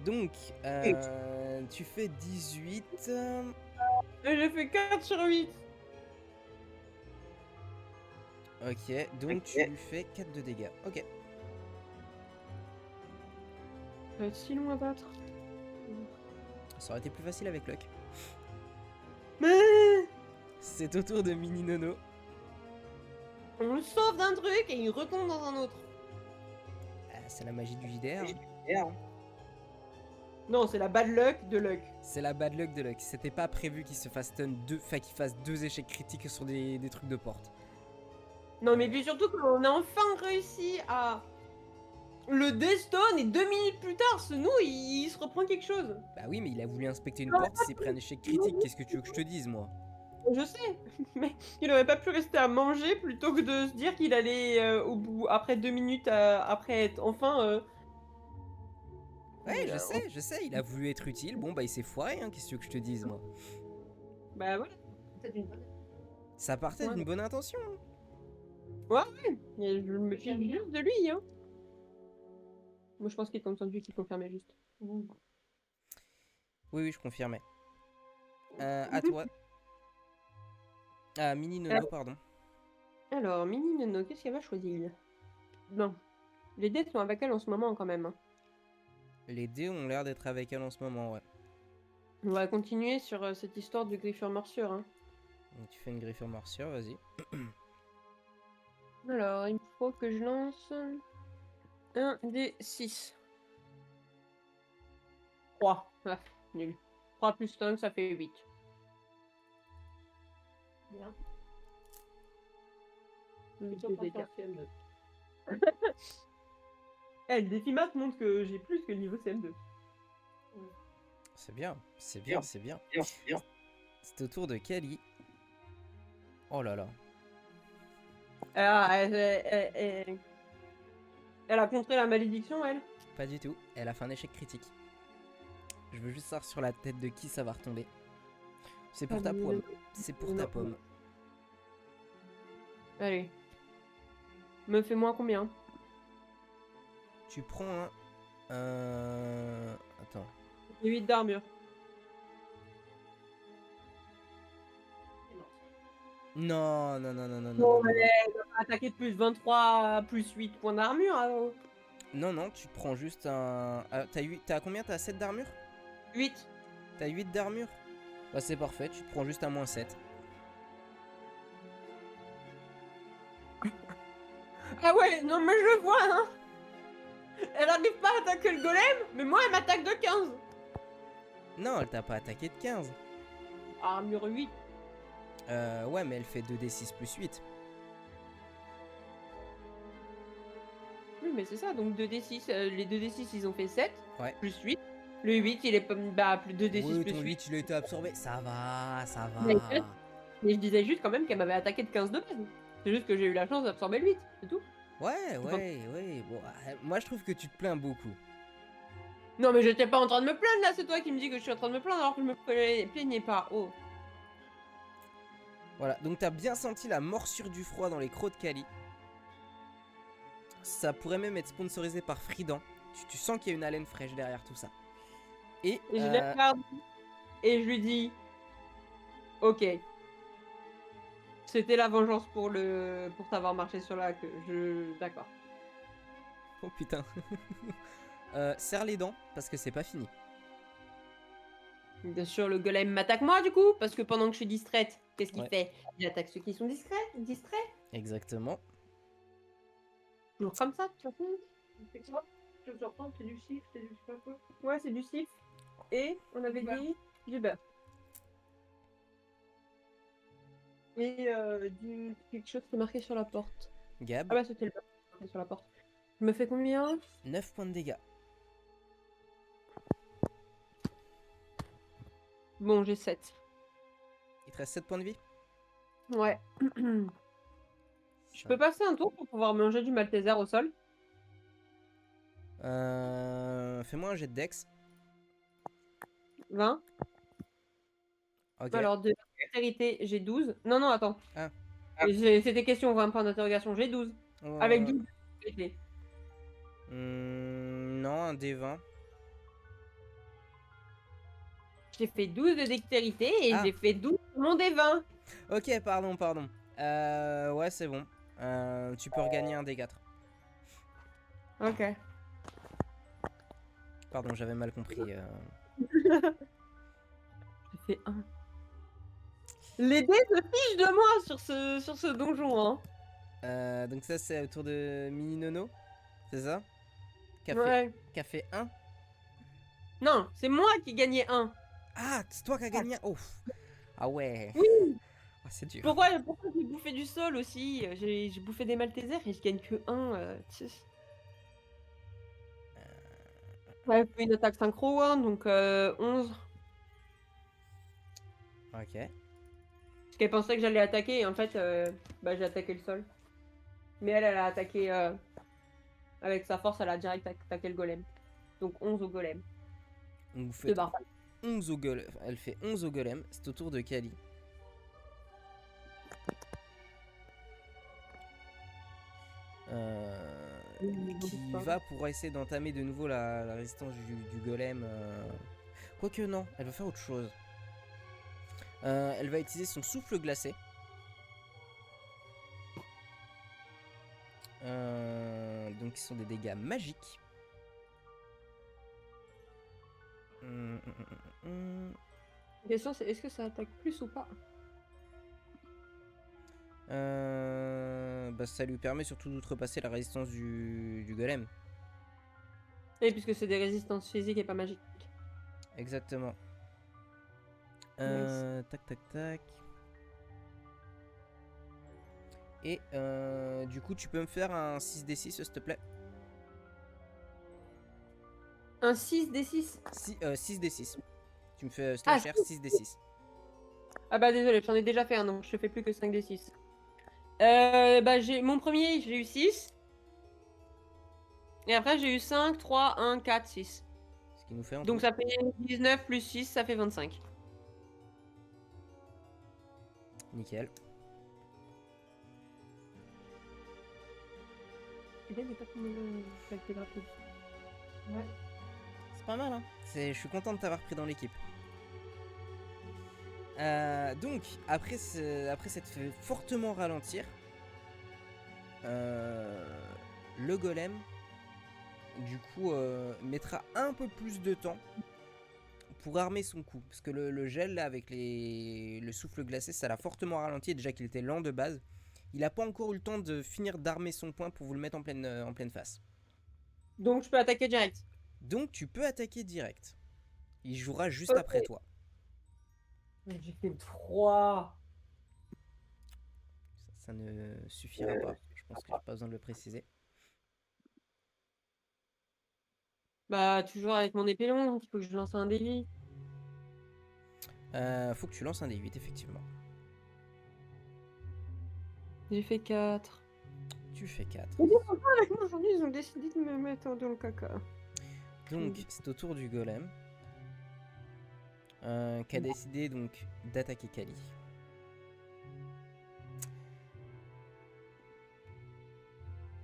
Donc, tu fais 18. J'ai fait 4 sur 8. Ok, donc tu lui fais 4 de dégâts. Ok. Ça va être si long à battre. Ça aurait été plus facile avec Luck. Mais C'est au tour de Mini Nono. on le sauve d'un truc et il retombe dans un autre. C'est la magie du JDR. Non, c'est la bad luck de Luck. C'est la bad luck de Luck. C'était pas prévu qu'il se fasse stun qu'il fasse 2 échecs critiques sur des trucs de porte. Non, mais puis surtout qu'on a enfin réussi à le Deathstone et 2 minutes plus tard, ce nous, il se reprend quelque chose. Bah oui, mais il a voulu inspecter une porte, il s'est pris un échec critique. Qu'est-ce que tu veux que je te dise, moi? Je sais, mais il aurait pas pu rester à manger plutôt que de se dire qu'il allait au bout, après 2 minutes, après être enfin... Ouais, je sais, il a voulu être utile. Bon, bah il s'est foiré, hein. Qu'est-ce que tu veux que je te dise, moi? Bah voilà, c'est une bonne... Ça partait d'une bonne intention. Hein. Ouais, et je me fie juste de lui, hein. Moi je pense qu'il est entendu qu'il confirmait juste. Oui, oui, je confirmais. À toi. Ah, Mini Nono, pardon. Alors, Mini Nono, qu'est-ce qu'elle va choisir? Non. Les dés sont avec elle en ce moment quand même. Hein. Les dés ont l'air d'être avec elle en ce moment, ouais. On va continuer sur cette histoire de griffure morsure. Hein. Donc, tu fais une griffure morsure, vas-y. Alors, il faut que je lance un des 6. 3. Ah, nul. 3 plus 5, ça fait 8. Bien. Le défi maths montre que j'ai plus que le niveau CM2. C'est bien, c'est bien, c'est bien. C'est au tour de Kali. Oh là là. Ah, elle a contré la malédiction, elle? Pas du tout, elle a fait un échec critique. Je veux juste savoir sur la tête de qui ça va retomber. C'est pour ta pomme. C'est pour ta pomme. Allez. Me fais moins combien? Tu prends un... Attends. 8 d'armure. Non, non, non, non, non, Non, non. elle va attaquer de plus 23 plus 8 points d'armure. Hein. Non, non, tu prends juste un... T'as combien? T'as 7 d'armure? 8. T'as 8 d'armure? Bah c'est parfait, tu te prends juste un moins 7. Ah ouais, non mais je vois, hein. Elle arrive pas à attaquer le golem, mais moi elle m'attaque de 15. Non, elle t'a pas attaqué de 15. Armure 8. Ouais, mais elle fait 2d6 plus 8. Oui, mais c'est ça, donc 2d6. Les 2d6 ils ont fait 7. Ouais. Plus 8. Le 8 il est pas. Bah, plus 2d6 Oui, plus ton 8. 8 il a été absorbé. Ça va, ça va. Mais je disais juste quand même qu'elle m'avait attaqué de 15 de base. C'est juste que j'ai eu la chance d'absorber le 8, c'est tout. Ouais, ouais. Bon, moi je trouve que tu te plains beaucoup. Non mais j'étais pas en train de me plaindre là, c'est toi qui me dis que je suis en train de me plaindre alors que je me plaignais pas. Oh. Voilà, donc t'as bien senti la morsure du froid dans les crocs de Kali. Ça pourrait même être sponsorisé par Fridan. Tu sens qu'il y a une haleine fraîche derrière tout ça. Et je la regarde et je lui dis ok. C'était la vengeance pour t'avoir marché sur la queue. D'accord. Oh putain. Serre les dents parce que c'est pas fini. Bien sûr, le golem m'attaque moi du coup, parce que pendant que je suis distraite, qu'est-ce qu'il fait? Il attaque ceux qui sont distraits. Exactement. Toujours comme ça, tu vois. Je te surprends, c'est du sif, c'est du je sais pas quoi. Ouais, c'est du sif. Et on avait dit du beurre. Et quelque chose qui est marqué sur la porte. Gab, Ah bah c'était le beurre qui est marqué sur la porte. Je me fais combien? 9 points de dégâts. Bon, j'ai 7. Il te reste 7 points de vie? Ouais. Je Ça peux passer un tour pour pouvoir manger du Malteser au sol? Fais-moi un jet de dex. 20. Ok. Alors, de dextérité, j'ai 12. Non, non, attends. Ah. C'était question, 20 points d'interrogation, j'ai 12. Avec 12 de dextérité. Non, un D20. J'ai fait 12 de dextérité et Ah. j'ai fait 12 sur mon D20. Ok, pardon. Ouais, c'est bon. Tu peux regagner un D4. Ok. Pardon, j'avais mal compris. J'ai fait 1. Les dés se fichent de moi sur ce donjon, hein. Donc ça, c'est autour de Mini Nono. C'est ça? Ouais. Qui a fait 1. Non, c'est moi qui gagnais 1. Ah, c'est toi qui as gagné un. Ouf. Ah ouais. Oui. Ah, c'est dur. Pourquoi j'ai bouffé du sol aussi? J'ai bouffé des Maltesers et je gagne que 1. Ouais, fait une attaque synchro, hein, donc 11. Ok. Parce qu'elle pensait que j'allais attaquer et en fait, bah, j'ai attaqué le sol. Mais elle a attaqué avec sa force, elle a direct attaqué le golem. Donc 11 au golem. Donc vous De faites barbe. 11 au golem. Elle fait 11 au golem. C'est au tour de Kali. Qui va pour essayer d'entamer de nouveau la résistance du golem. Quoique non, elle va faire autre chose. Elle va utiliser son souffle glacé. Donc ils sont des dégâts magiques. La question c'est est-ce que ça attaque plus ou pas? Bah, ça lui permet surtout d'outrepasser la résistance du golem. Et puisque c'est des résistances physiques et pas magiques. Exactement. Tac. Et du coup, tu peux me faire un 6d6, s'il te plaît. Un 6d6. 6d6. Tu me fais slasher 6d6. Ah bah désolé, j'en ai déjà fait un, donc je fais plus que 5d6. Bah mon premier, j'ai eu 6. Et après, j'ai eu 5, 3, 1, 4, 6. Ce qui nous fait en Donc tout. ça fait 19 plus 6, ça fait 25. Nickel. Ouais. C'est pas mal, hein. Je suis content de t'avoir pris dans l'équipe. Donc, après s'être fait fortement ralentir, le golem, du coup, mettra un peu plus de temps pour armer son coup. Parce que le gel, là, avec le souffle glacé, ça l'a fortement ralenti. Déjà qu'il était lent de base. Il n'a pas encore eu le temps de finir d'armer son poing pour vous le mettre en pleine face. Donc je peux attaquer direct. Donc, tu peux attaquer direct. Il jouera juste après toi. J'ai fait 3. Ça ne suffira pas. Je pense que j'ai pas besoin de le préciser. Bah toujours avec mon épée longue, il faut que je lance un délit. Faut que tu lances un D8, effectivement. J'ai fait 4. Tu fais 4. Avec moi aujourd'hui, ils ont décidé de me mettre dans le caca. Donc, c'est au tour du golem. Qui a décidé donc d'attaquer Kali.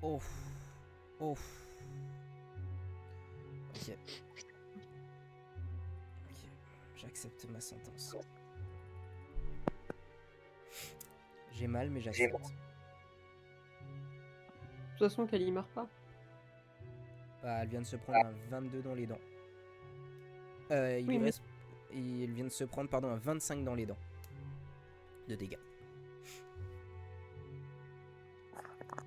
Ouf. Ok. J'accepte ma sentence. J'ai mal, mais j'accepte. De toute façon, Kali meurt pas. Bah, elle vient de se prendre un 22 dans les dents. Il vient de se prendre, un 25 dans les dents. De dégâts.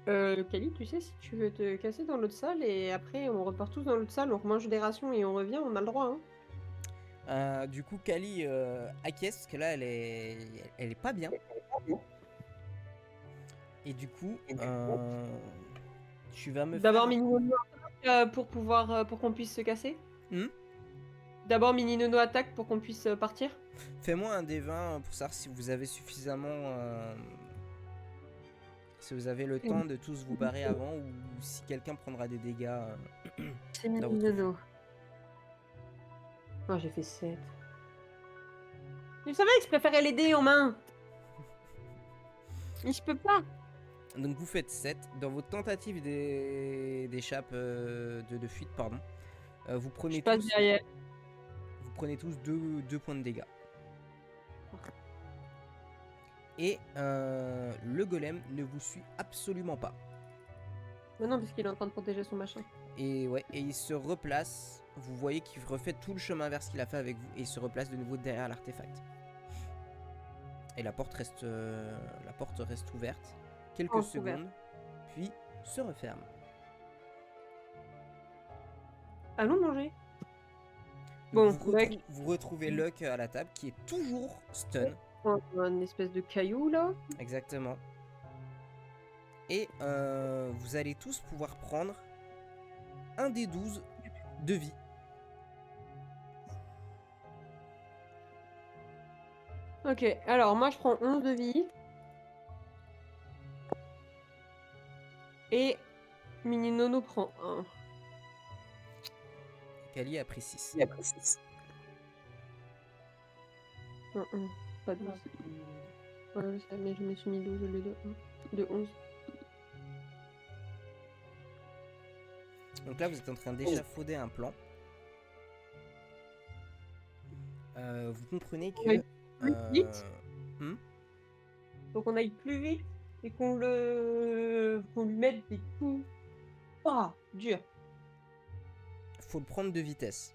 Kali, tu sais, si tu veux te casser dans l'autre salle et après on repart tous dans l'autre salle, on remange des rations et on revient, on a le droit, hein. Du coup, Kali acquiesce parce que là, elle est pas bien. Et du coup, tu vas me faire. D'abord mini nono pour pouvoir pour qu'on puisse se casser. Hmm. D'abord mini nono attaque pour qu'on puisse partir. Fais-moi un D20 pour savoir si vous avez suffisamment. Si vous avez le temps de tous vous barrer avant ou si quelqu'un prendra des dégâts C'est dans mini votre vue. nono. Oh, j'ai fait 7. Je savais que je préférais les dés en main. Mais je peux pas. Donc vous faites 7. Dans votre tentative d'échappe de fuite, pardon, vous Je prenez passe tous, derrière. vous prenez tous 2 points de dégâts. Et le golem ne vous suit absolument pas. Mais non, puisqu'il est en train de protéger son machin. Et ouais, et il se replace. Vous voyez qu'il refait tout le chemin vers ce qu'il a fait avec vous et il se replace de nouveau derrière l'artefact. Et la porte reste ouverte quelques secondes, puis se referme. Allons manger. Donc Bon, mec. vous retrouvez Luck à la table qui est toujours stun. Un espèce de caillou là. Exactement. Et vous allez tous pouvoir prendre un des 12 de vie. Ok, alors moi je prends 11 de vie. Et Mini Nono prend 1. Kali a pris 6. Pas 12. Ouais, je sais, mais je me suis mis 12 au lieu de 11. Donc là, vous êtes en train d'échafauder un plan. Vous comprenez que... Plus vite. Hmm. Donc on aille plus vite et qu'on lui mette des coups. Ah, dur. Faut le prendre de vitesse.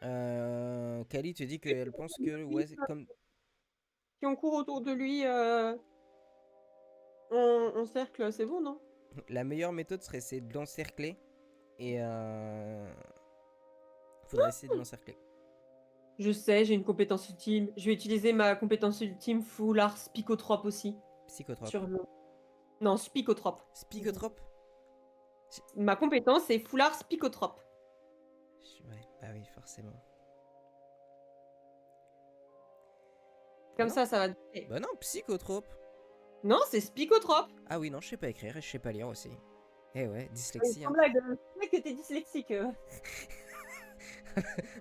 Kali te dit qu'elle pense que... Ouais, c'est comme... Si on court autour de lui, on cercle, c'est bon, non? La meilleure méthode serait c'est de l'encercler. Et faudrait essayer de l'encercler. Je sais, j'ai une compétence ultime. Je vais utiliser ma compétence ultime Foulard Spicotrope aussi. Psychotrope. Sur le... Non, Spicotrope. Spicotrope. Ma compétence c'est Foulard Spicotrope. Ouais, bah oui, forcément. Comme bah ça va. Bah non, psychotrope. Non, c'est Spicotrope. Ah oui, non, je sais pas écrire et je sais pas lire aussi. Eh ouais, dyslexie. Sans blague, je sais que t'es dyslexique.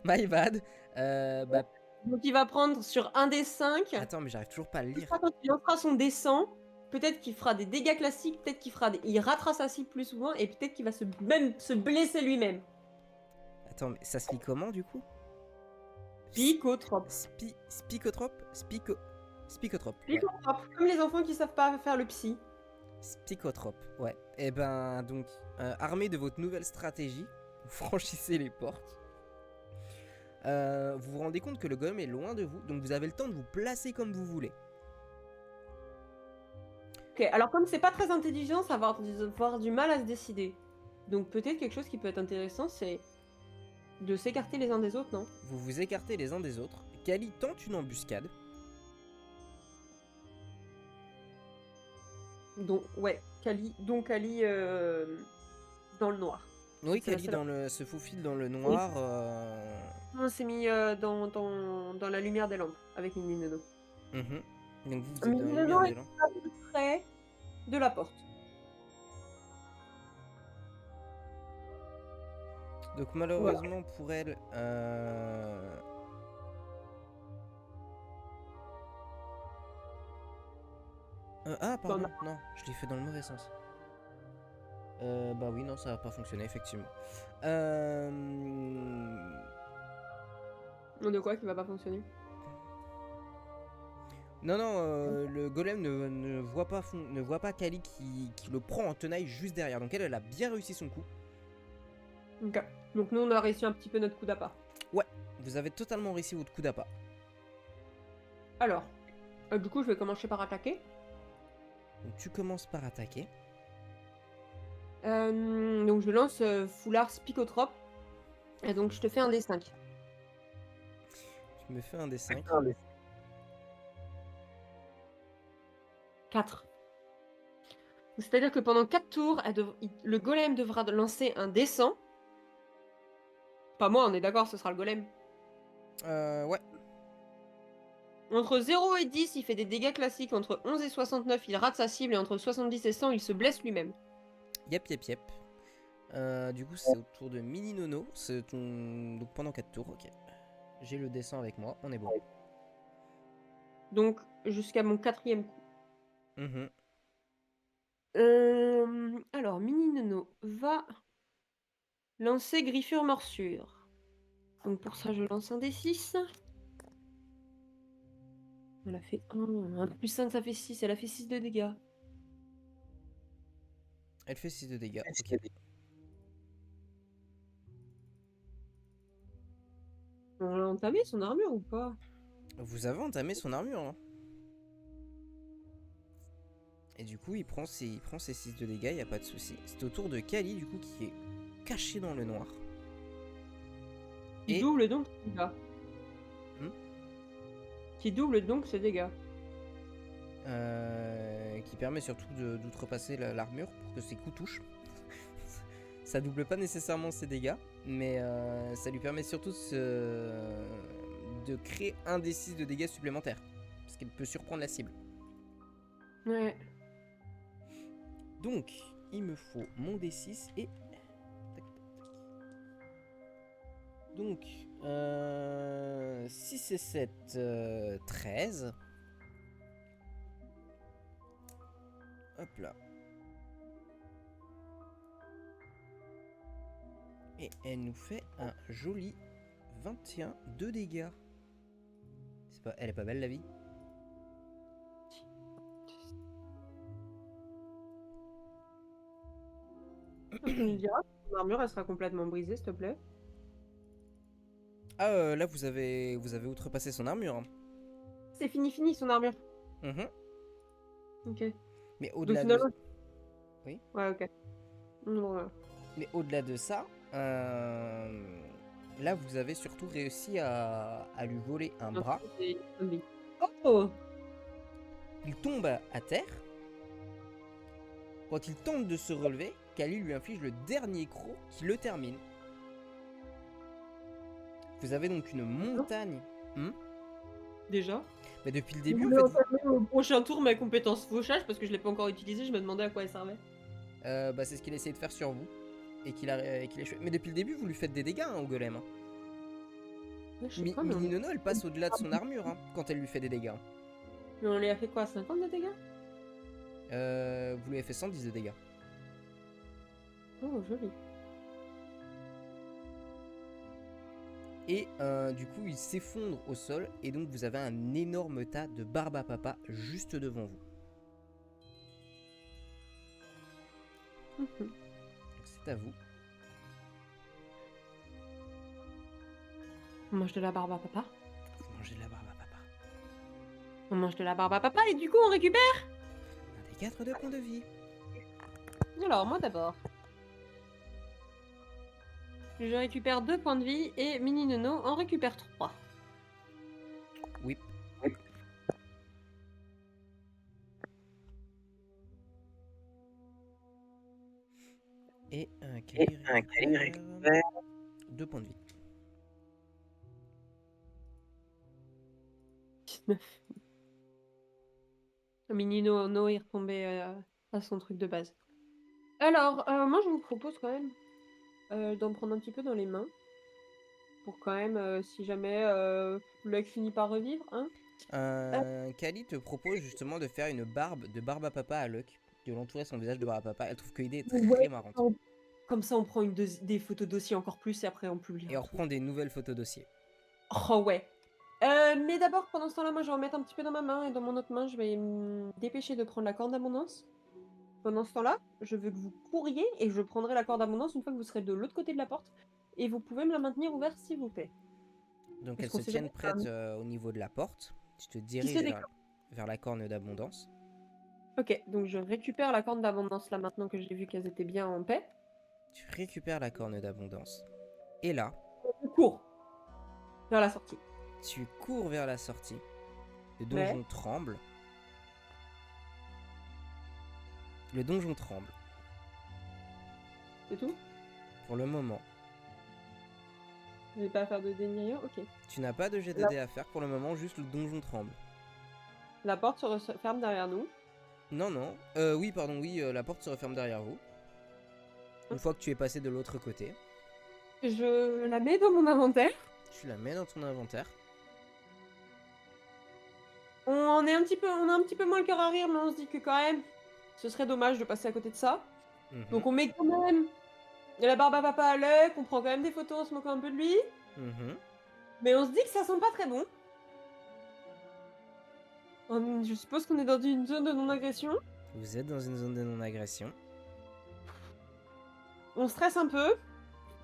My bad. Bah... Donc il va prendre sur un des 5. Attends, mais j'arrive toujours pas à le lire. Quand il lancera son descend, peut-être qu'il fera des dégâts classiques, peut-être qu'il il ratera sa cible plus souvent et peut-être qu'il va même se blesser lui-même. Attends, mais ça se lit comment du coup? Spicotrope. Spicotrope. Spicotrope. Spicotrope. Comme les enfants qui savent pas faire le psy. Spicotrope, ouais. Et ben donc, armé de votre nouvelle stratégie, vous franchissez les portes. Vous vous rendez compte que le golem est loin de vous, donc vous avez le temps de vous placer comme vous voulez. Ok, alors comme c'est pas très intelligent, ça va avoir du mal à se décider. Donc peut-être quelque chose qui peut être intéressant, c'est de s'écarter les uns des autres, non? Vous vous écartez les uns des autres. Kali tente une embuscade. Donc, ouais, Kali dans le noir. Oui, Kali se faufile dans le noir. On s'est mis dans la lumière des lampes avec Mini Nono. Donc vous êtes dans la lumière des lampes. À peu près de la porte. Donc malheureusement pour elle, ah pardon, non, je l'ai fait dans le mauvais sens. Bah oui, non, ça va pas fonctionner effectivement. De quoi qui va pas fonctionner? Non, le golem ne voit pas Kali qui le prend en tenaille juste derrière. Donc elle a bien réussi son coup. Ok. Donc nous on a réussi un petit peu notre coup d'appât. Ouais, vous avez totalement réussi votre coup d'appât. Alors, du coup je vais commencer par attaquer. Donc tu commences par attaquer. Donc je lance foulard spicotrope. Et donc je te fais un D5. Tu me fais un des 5. 4. C'est-à-dire que pendant 4 tours, le golem devra lancer un D100. Pas moi, on est d'accord, ce sera le golem. Ouais. Entre 0 et 10, il fait des dégâts classiques. Entre 11 et 69, il rate sa cible. Et entre 70 et 100, il se blesse lui-même. Yep. Du coup, c'est au tour de Mini Nono. C'est ton... Donc pendant 4 tours, ok. J'ai le dessin avec moi, on est bon. Donc, jusqu'à mon 4e coup. Mhm. Alors, Mini Nono va lancer Griffure Morsure. Donc pour ça, je lance un D6. Elle a fait 1. 1 plus 5, ça fait 6. Elle a fait 6 de dégâts. Elle fait 6 de dégâts, ok. On l'a entamé son armure ou pas? Vous avez entamé son armure, hein. Et du coup, il prend ses 6 de dégâts, y a pas de souci. C'est au tour de Kali, du coup, qui est caché dans le noir. Qui Et... double donc ses dégâts. Hmm Qui double donc ses dégâts. qui permet surtout d'outrepasser l'armure pour que ses coups touchent. Ça double pas nécessairement ses dégâts, mais ça lui permet surtout de créer un des 6 de dégâts supplémentaires. Parce qu'elle peut surprendre la cible. Ouais. Donc, il me faut mon D6 et... Tac, tac, tac. Donc, 6 et 7, 13. Hop là. Et elle nous fait un joli 21 de dégâts. Elle est pas belle la vie? Tu nous diras, ton armure, elle sera complètement brisée, s'il te plaît. Ah, là vous avez outrepassé son armure, hein. C'est fini, son armure. Mhm. Ok. Mais Donc au-delà de... finalement... Oui. Ouais, ok. Bon, voilà. Mais au-delà de ça, là vous avez surtout réussi à lui voler un bras. Oh! Il tombe à terre. Quand il tente de se relever, Kali lui inflige le dernier croc qui le termine. Vous avez donc une montagne. Déjà? Mais depuis le Je début, en voulais fait, entamer au prochain tour mes compétences fauchage parce que je l'ai pas encore utilisé, je me demandais à quoi elle servait. bah, c'est ce qu'il a essayé de faire sur vous. Et qu'il a échoué. Mais depuis le début, vous lui faites des dégâts, hein, au golem, hein. Ouais, je sais pas, mais Mini Nono, elle passe au-delà de son armure, hein, quand elle lui fait des dégâts. Mais on lui a fait quoi, 50 de dégâts? Vous lui avez fait 110 de dégâts. Oh, joli. Et du coup, il s'effondre au sol. Et donc, vous avez un énorme tas de barbe à papa juste devant vous. Donc, c'est à vous. On mange de la barbe à papa. Vous mangez de la barbe à papa. On mange de la barbe à papa et du coup on récupère Un des 4 de points de vie. Alors, moi d'abord. Je récupère 2 points de vie et Mini Nono en récupère 3. Oui. Et un Kali récupère 2 points de vie. 19. Mini Nono est retombé à son truc de base. Alors, moi je vous propose quand même d'en prendre un petit peu dans les mains. Pour quand même, si jamais Luck finit par revivre, hein. Kali te propose justement de faire une barbe à papa à Luck, de l'entourer son visage de barbe à papa. Elle trouve que l'idée est très marrante. Comme ça, on prend des photos dossiers encore plus et après on publie. Et on reprend des nouvelles photos dossiers. Oh ouais. Mais d'abord, pendant ce temps-là, moi je vais en mettre un petit peu dans ma main et dans mon autre main, je vais me dépêcher de prendre la corde d'abondance. Pendant ce temps-là, je veux que vous couriez et je prendrai la corde d'abondance une fois que vous serez de l'autre côté de la porte. Et vous pouvez me la maintenir ouverte s'il vous plaît. Donc Parce elles qu'on se sait tiennent jamais, prêtes au niveau de la porte. Tu te qui diriges c'est des... vers la corne d'abondance. Ok, donc je récupère la corne d'abondance là maintenant que j'ai vu qu'elles étaient bien en paix. Tu récupères la corne d'abondance. Et là, Je cours vers la sortie. tu cours vers la sortie. Le Ouais, donjon tremble. Le donjon tremble. c'est tout? Pour le moment. Je vais pas faire de délirium, ok. Tu n'as pas de jet de La, dés à faire pour le moment, juste le donjon tremble. la porte se ferme derrière nous. Non, non. Oui, pardon, oui, la porte se referme derrière vous. Une fois que tu es passé de l'autre côté, Je la mets dans mon inventaire. tu la mets dans ton inventaire. On a un petit peu moins le cœur à rire, mais on se dit que quand même, ce serait dommage de passer à côté de ça. Mhm, Donc on met quand même la barbe à papa à l'œil, on prend quand même des photos en se moquant un peu de lui. mhm. Mais on se dit que ça sent pas très bon. Je suppose qu'on est dans une zone de non-agression. Vous êtes dans une zone de non-agression. On stresse un peu.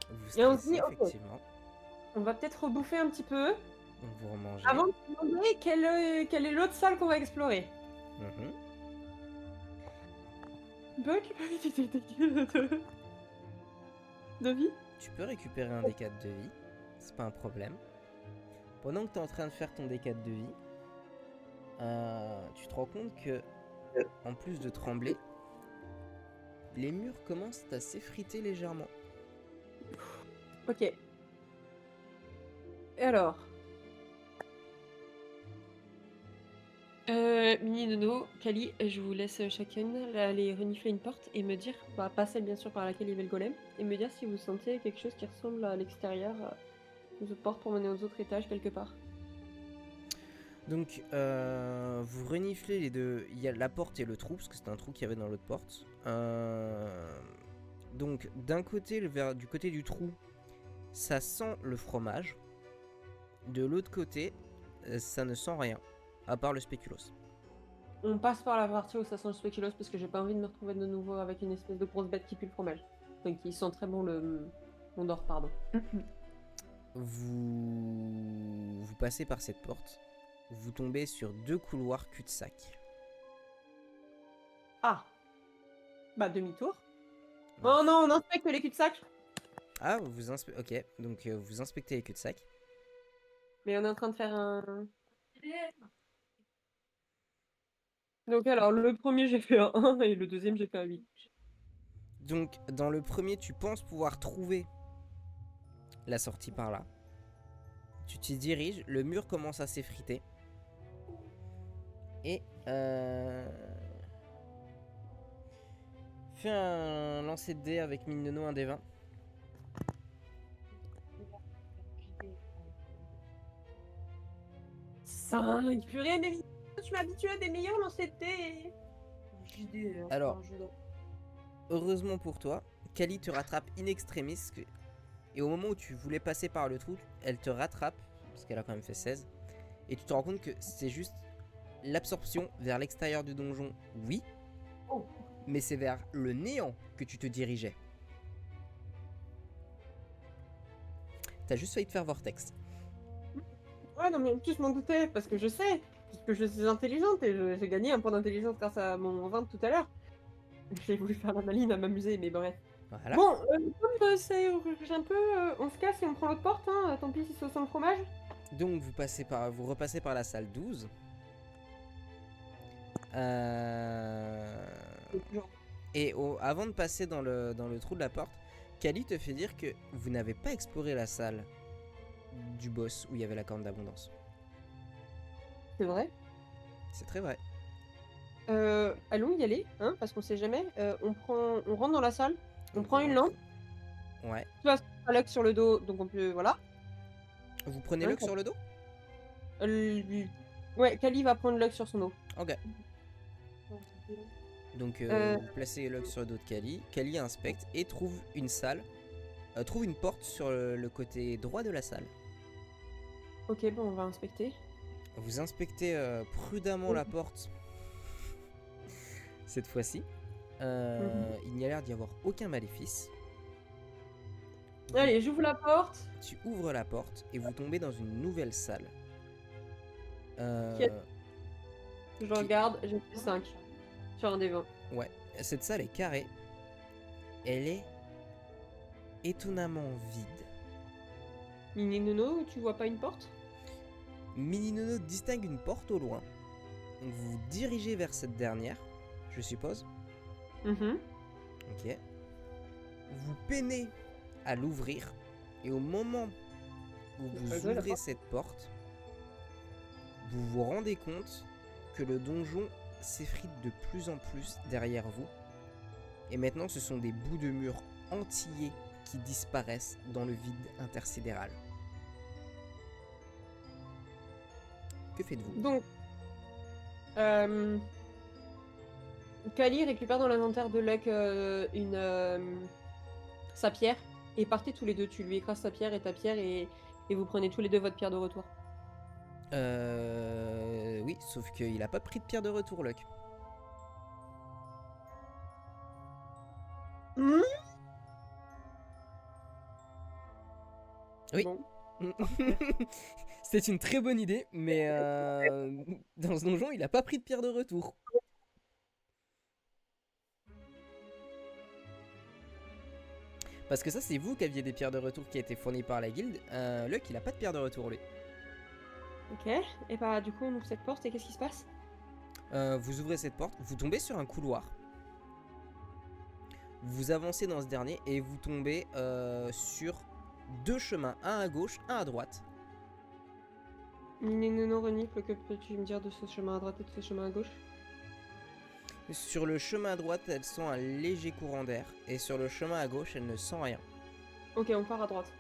Vous Et on se stressez, dit, ok, effectivement. on va peut-être rebouffer un petit peu. Donc vous remangez. Avant de se demander quelle est l'autre salle qu'on va explorer. Mhm. Bug, de vie. Tu peux récupérer un D4 de vie. C'est pas un problème. Pendant que tu es en train de faire ton D4 de vie, tu te rends compte que, en plus de trembler, les murs commencent à s'effriter légèrement. Ok. Et alors Mini Nono, Kali, je vous laisse chacune aller renifler une porte et me dire, bah, pas celle bien sûr par laquelle il y avait le golem, et me dire si vous sentez quelque chose qui ressemble à l'extérieur aux autres portes pour mener aux autres étages quelque part. Donc, vous reniflez les deux. Il y a la porte et le trou, parce que c'était un trou qu'il y avait dans l'autre porte. Donc, d'un côté, du côté du trou, ça sent le fromage. De l'autre côté, ça ne sent rien, à part le spéculoos. On passe par la partie où ça sent le spéculoos parce que j'ai pas envie de me retrouver de nouveau avec une espèce de grosse bête qui pue le fromage. Donc qui sent très bon le Mondor, pardon. Vous passez par cette porte. Vous tombez sur deux couloirs cul-de-sac. Ah, bah demi-tour. Ouais. Oh non, on inspecte les cul-de-sac. Ah, ok, donc vous inspectez les cul-de-sac. Mais on est en train de faire un... Donc alors, le premier j'ai fait un 1 et le deuxième j'ai fait un 8. Donc, dans le premier, tu penses pouvoir trouver la sortie par là. Tu t'y diriges, le mur commence à s'effriter. Et fais un lancer de dés avec mine nono, un des 20. 5, purée, mais tu m'as habitué à des meilleurs lancers de dés. Alors, heureusement pour toi, Kali te rattrape in extremis. Et au moment où tu voulais passer par le trou, elle te rattrape, parce qu'elle a quand même fait 16. Et tu te rends compte que c'est juste l'absorption vers l'extérieur du donjon, oui. Oh. Mais c'est vers le néant que tu te dirigeais. T'as juste failli te faire vortex. Ouais, non, mais en plus, je m'en doutais, parce que je sais, parce que je suis intelligente et j'ai gagné un point d'intelligence grâce à mon 20 tout à l'heure. J'ai voulu faire la maline à m'amuser, mais bref. Voilà. Bon, comme c'est j'ai un peu, on se casse et on prend l'autre porte, hein, tant pis si ça sent le fromage. Donc vous repassez par la salle 12. Et avant de passer dans le trou de la porte, Kali te fait dire que vous n'avez pas exploré la salle du boss où il y avait la corne d'abondance. C'est vrai. C'est très vrai. Allons y aller, hein, parce qu'on sait jamais. On rentre dans la salle, on prend une lampe. Ouais. Tu vois, un lock sur le dos, donc on peut, voilà. Vous prenez Ouais, Luck sur le dos? Ouais, Kali va prendre Lux sur son dos. Ok. Donc vous placez Luck sur le dos de Kali. Kali inspecte et trouve une salle. Trouve une porte sur le côté droit de la salle. Ok, bon, on va inspecter. Vous inspectez prudemment la porte. Cette fois-ci. Il n'y a l'air d'y avoir aucun maléfice. Allez, j'ouvre la porte. Tu ouvres la porte et vous tombez dans une nouvelle salle. Je regarde, j'ai fait 5. Sur un des 20. Ouais, cette salle est carrée. Elle est étonnamment vide. Mini Nono, tu vois pas une porte? Mini Nono distingue une porte au loin. Donc vous vous dirigez vers cette dernière, je suppose. Ok. Vous peinez à l'ouvrir. Et au moment où vous ouvrez cette porte, vous vous rendez compte que le donjon s'effrite de plus en plus derrière vous. Et maintenant, ce sont des bouts de murs entiers qui disparaissent dans le vide intersidéral. Que faites-vous? Donc, Kali récupère dans l'inventaire de Luck sa pierre et partez tous les deux. Tu lui écrases sa pierre et ta pierre et vous prenez tous les deux votre pierre de retour. Oui, sauf qu'il a pas pris de pierre de retour, Luck. Oui. Bon. C'était une très bonne idée, mais dans ce donjon, il a pas pris de pierre de retour. Parce que ça, c'est vous qui aviez des pierres de retour qui étaient fournies par la guilde. Luck, il a pas de pierre de retour, lui. Ok, et bah du coup on ouvre cette porte et qu'est-ce qui se passe? Vous ouvrez cette porte, vous tombez sur un couloir. Vous avancez dans ce dernier et vous tombez sur deux chemins, un à gauche, un à droite. Nono Renifle, que peux-tu me dire de ce chemin à droite et de ce chemin à gauche? Sur le chemin à droite, elles sont un léger courant d'air. Et sur le chemin à gauche, elles ne sont rien. Ok, on part à droite.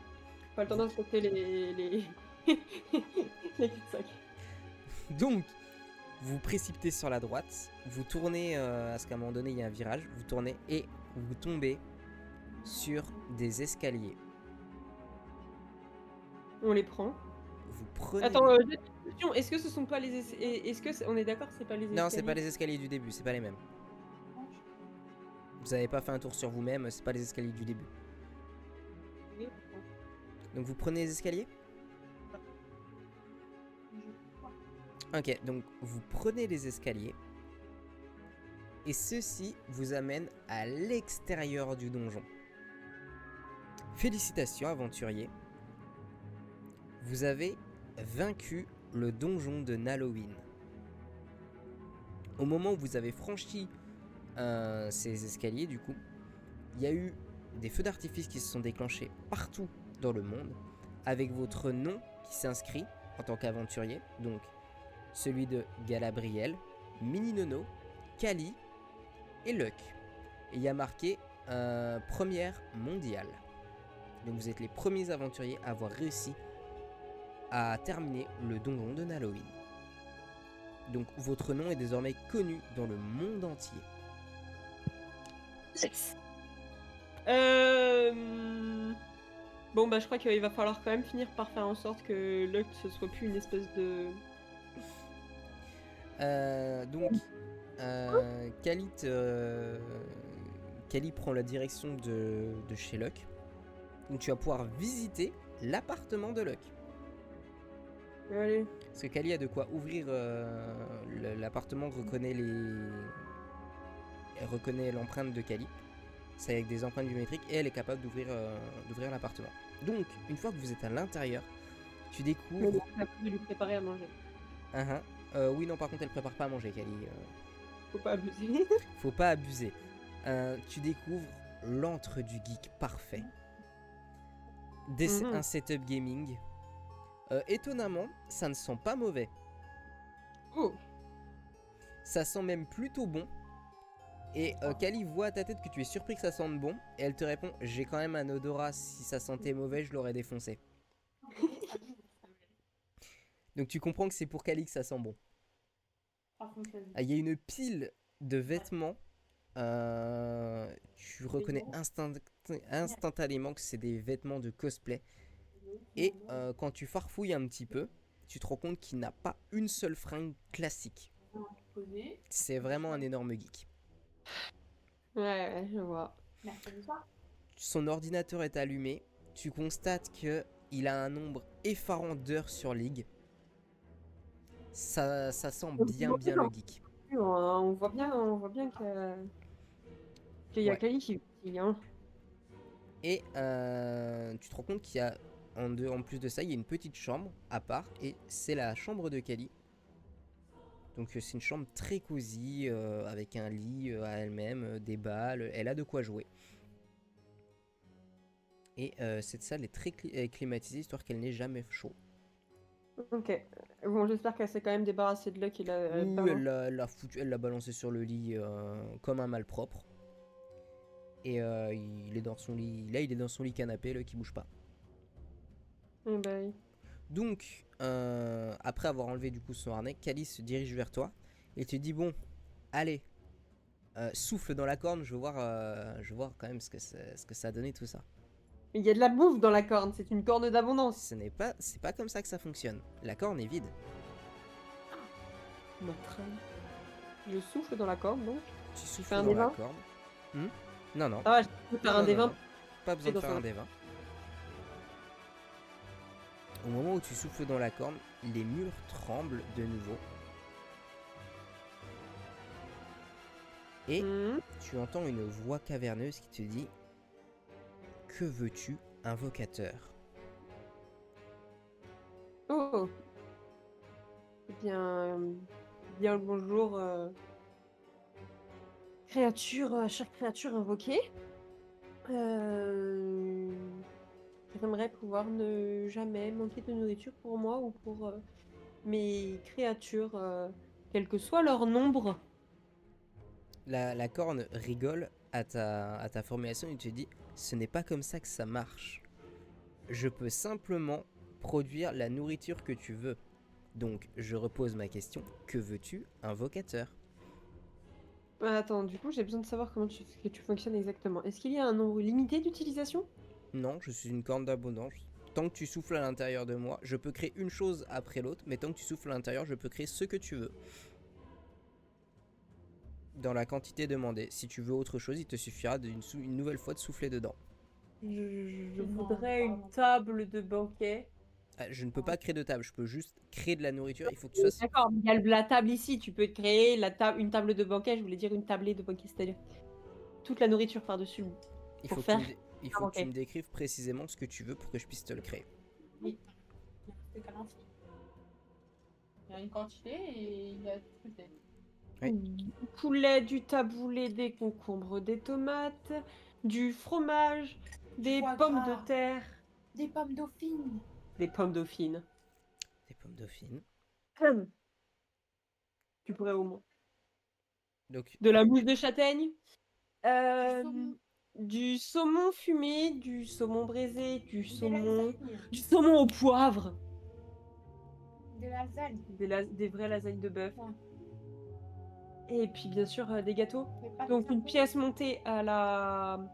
Pas le temps d'inspecter les cul-de-sac. Donc, vous précipitez sur la droite, vous tournez, à ce qu'à un moment donné il y a un virage, vous tournez et vous tombez sur des escaliers. On les prend. Vous prenez... Attends, question, est-ce que ce sont pas les... Est-ce que on est d'accord que c'est pas les escaliers? Non, c'est pas les escaliers du début, c'est pas les mêmes. Vous avez pas fait un tour sur vous-même, c'est pas les escaliers du début. Donc vous prenez les escaliers? Ok, donc vous prenez les escaliers. Et ceci vous amène à l'extérieur du donjon. Félicitations, aventurier. Vous avez vaincu le donjon de Nalloween. Au moment où vous avez franchi ces escaliers, du coup, il y a eu des feux d'artifice qui se sont déclenchés partout dans le monde, avec votre nom qui s'inscrit en tant qu'aventurier, donc celui de Galabriel, Mini Nono, Kali et Luck. Et il y a marqué première mondiale. Donc vous êtes les premiers aventuriers à avoir réussi à terminer le donjon de Nalloween. Donc votre nom est désormais connu dans le monde entier. Yes. Bon bah je crois qu'il va falloir quand même finir par faire en sorte que Luck ce soit plus une espèce de... Donc Kali prend la direction de chez Luck. Donc tu vas pouvoir visiter l'appartement de Luck. Allez. Parce que Kali a de quoi ouvrir l'appartement, reconnaît l'empreinte de Kali. C'est avec des empreintes biométriques et elle est capable d'ouvrir l'appartement. Donc, une fois que vous êtes à l'intérieur, tu découvres... Mais on a pu lui préparer à manger. Oui, non, par contre, elle prépare pas à manger, Kali. Faut pas abuser. Faut pas abuser. Tu découvres l'antre du geek parfait. Un setup gaming. Étonnamment, ça ne sent pas mauvais. Oh. Ça sent même plutôt bon. Et Kali voit à ta tête que tu es surpris que ça sente bon. Et elle te répond, j'ai quand même un odorat, si ça sentait mauvais, je l'aurais défoncé. Donc tu comprends que c'est pour Kali que ça sent bon. Il y a une pile de vêtements. Tu reconnais instantanément que c'est des vêtements de cosplay. Et quand tu farfouilles un petit peu, tu te rends compte qu'il n'a pas une seule fringue classique. C'est vraiment un énorme geek. Ouais, je vois. Son ordinateur est allumé. Tu constates qu'il a un nombre effarant d'heures sur League. Ça sent bien le geek. On voit bien qu'il y a Ouais. Kali qui vient. Et tu te rends compte qu'il y a, en plus de ça, il y a une petite chambre à part, et c'est la chambre de Kali. Donc c'est une chambre très cosy, avec un lit à elle-même, des balles, elle a de quoi jouer. Et cette salle est très climatisée, histoire qu'elle n'ait jamais chaud. Ok. Bon, j'espère qu'elle s'est quand même débarrassée de Luck et la Oui, balance. elle l'a balancé sur le lit comme un malpropre. Et il est dans son lit, là il est dans son lit canapé, là, qui bouge pas. Eh ben, Donc, après avoir enlevé du coup son harnais, Kali se dirige vers toi et te dit bon, allez, souffle dans la corne, je veux voir quand même ce que ça a donné tout ça. il y a de la bouffe dans la corne, c'est une corne d'abondance. C'est pas comme ça que ça fonctionne. La corne est vide. Notre âme. Je souffle dans la corne, donc. Tu Je fais souffles un dans des la 20. corne. Hmm. Non, non. Ah ouais, je peux Non, faire un non, des non, 20. non. Pas besoin de Dans faire son- un des 20. Au moment où tu souffles dans la corne, les murs tremblent de nouveau. Et Hmm. tu entends une voix caverneuse qui te dit: que veux-tu, invocateur? Oh, eh bien, bien le bonjour, chère créature invoquée. Euh, J'aimerais pouvoir ne jamais manquer de nourriture pour moi ou pour mes créatures, quel que soit leur nombre. La corne rigole à ta formulation et te dit: ce n'est pas comme ça que ça marche. Je peux simplement produire la nourriture que tu veux. Donc je repose ma question: que veux-tu, invocateur? Attends, du coup, j'ai besoin de savoir que tu fonctionnes exactement. Est-ce qu'il y a un nombre limité d'utilisation? Non, je suis une corne d'abondance. Tant que tu souffles à l'intérieur de moi, je peux créer une chose après l'autre, mais tant que tu souffles à l'intérieur, je peux créer ce que tu veux. Dans la quantité demandée. Si tu veux autre chose, il te suffira une nouvelle fois de souffler dedans. Je voudrais une table de banquet. Ah, je ne peux pas créer de table, je peux juste créer de la nourriture. Il faut que tu fasses. D'accord, mais il y a la table ici. Tu peux créer une table de banquet. Je voulais dire une tablée de banquet, c'est-à-dire toute la nourriture par-dessus Il pour faut que tu faire me, il un faut que tu me banquet. décrives précisément ce que tu veux pour que je puisse te le créer. Oui, il restait qu'à l'entrée. Il y a une quantité et il y a discuté. Oui. Du poulet, du taboulé, des concombres, des tomates, du fromage, des foie pommes gras. de terre, Des pommes dauphines. des pommes dauphines. Des pommes dauphines. Tu pourrais au moins. Donc, De la mousse de châtaigne, Du saumon. du saumon fumé, du saumon braisé, Des lasagnes. du saumon au poivre, Des lasagnes. des vraies lasagnes de bœuf. Ouais. Et puis bien sûr des gâteaux. Des pâtes Donc une taco. pièce montée avec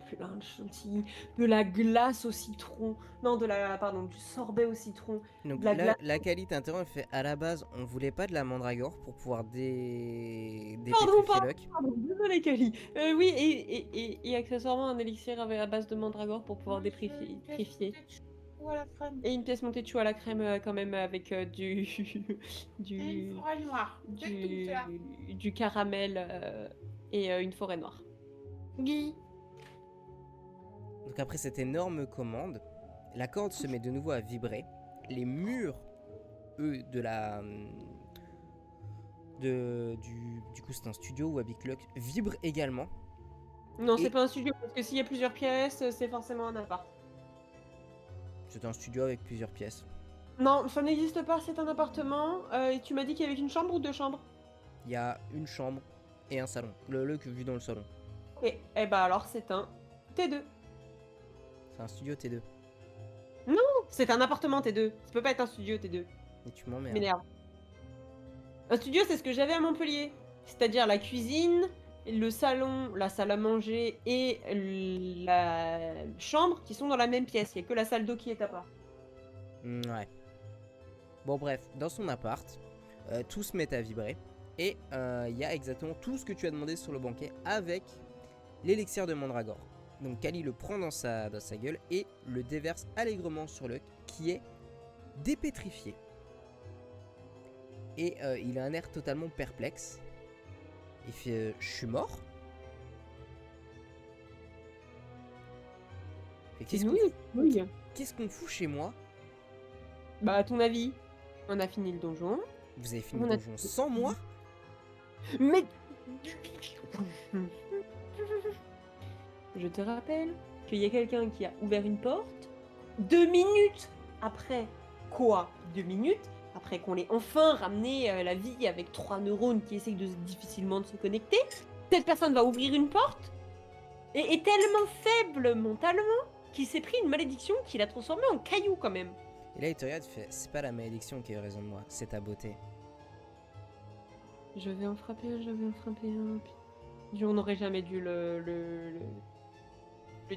plein de chantilly, de la glace au citron, non pardon, du sorbet au citron, donc de la là, glace. la qualité t'interrompt, elle fait: à la base, on voulait pas de la mandragore pour pouvoir Pardon, dépétrifier Luck. pardon, désolé Kali. Oui, et accessoirement un élixir à base de mandragore pour pouvoir Moi, je veux une pièce dépétrifier. montée de chou à la crème. Et une pièce montée de chou à la crème quand même avec Et du, une forêt noire. De tout ça. du caramel et une forêt noire. Guy. Donc après cette énorme commande, la corde se met de nouveau à vibrer. Les murs, eux, du coup c'est un studio où habite Luck, vibrent également. Non, Et- c'est pas un studio parce que s'il y a plusieurs pièces, c'est forcément un appart. C'est un studio avec plusieurs pièces. Non, ça n'existe pas, c'est un appartement. Et tu m'as dit qu'il y avait une chambre ou deux chambres? Il y a une chambre et un salon. Le Luck vit dans le salon. Ok, eh bah alors c'est un T2. C'est un studio T2. C'est un appartement T2. Ça peut pas être un studio T2. Et tu m'emmerdes. M'énerve. Un studio, c'est ce que j'avais à Montpellier. C'est-à-dire la cuisine, le salon, la salle à manger et la chambre qui sont dans la même pièce. Il n'y a que la salle d'eau qui est à part. Ouais. Bon bref, dans son appart, tout se met à vibrer. Et il y a exactement tout ce que tu as demandé sur le banquet avec l'élixir de mandragore. Donc Kali le prend dans sa gueule et le déverse allègrement sur Luck, qui est dépétrifié. Et il a un air totalement perplexe. Il fait je suis mort. Et C'est nous, oui. qu'est-ce qu'on fout chez moi? Bah, à ton avis, on a fini le donjon. Vous avez fini On le a- donjon sans moi? Mais... Je te rappelle qu'il y a quelqu'un qui a ouvert une porte 2 minutes après. Quoi? 2 minutes après qu'on ait enfin ramené la vie avec 3 neurones qui essayent difficilement de se connecter. Cette personne va ouvrir une porte et est tellement faible mentalement qu'il s'est pris une malédiction qui l'a transformé en caillou quand même. Et là il te regarde, il fait c'est pas la malédiction qui a eu raison de moi, c'est ta beauté. Je vais en frapper un, je vais en frapper un. On n'aurait jamais dû le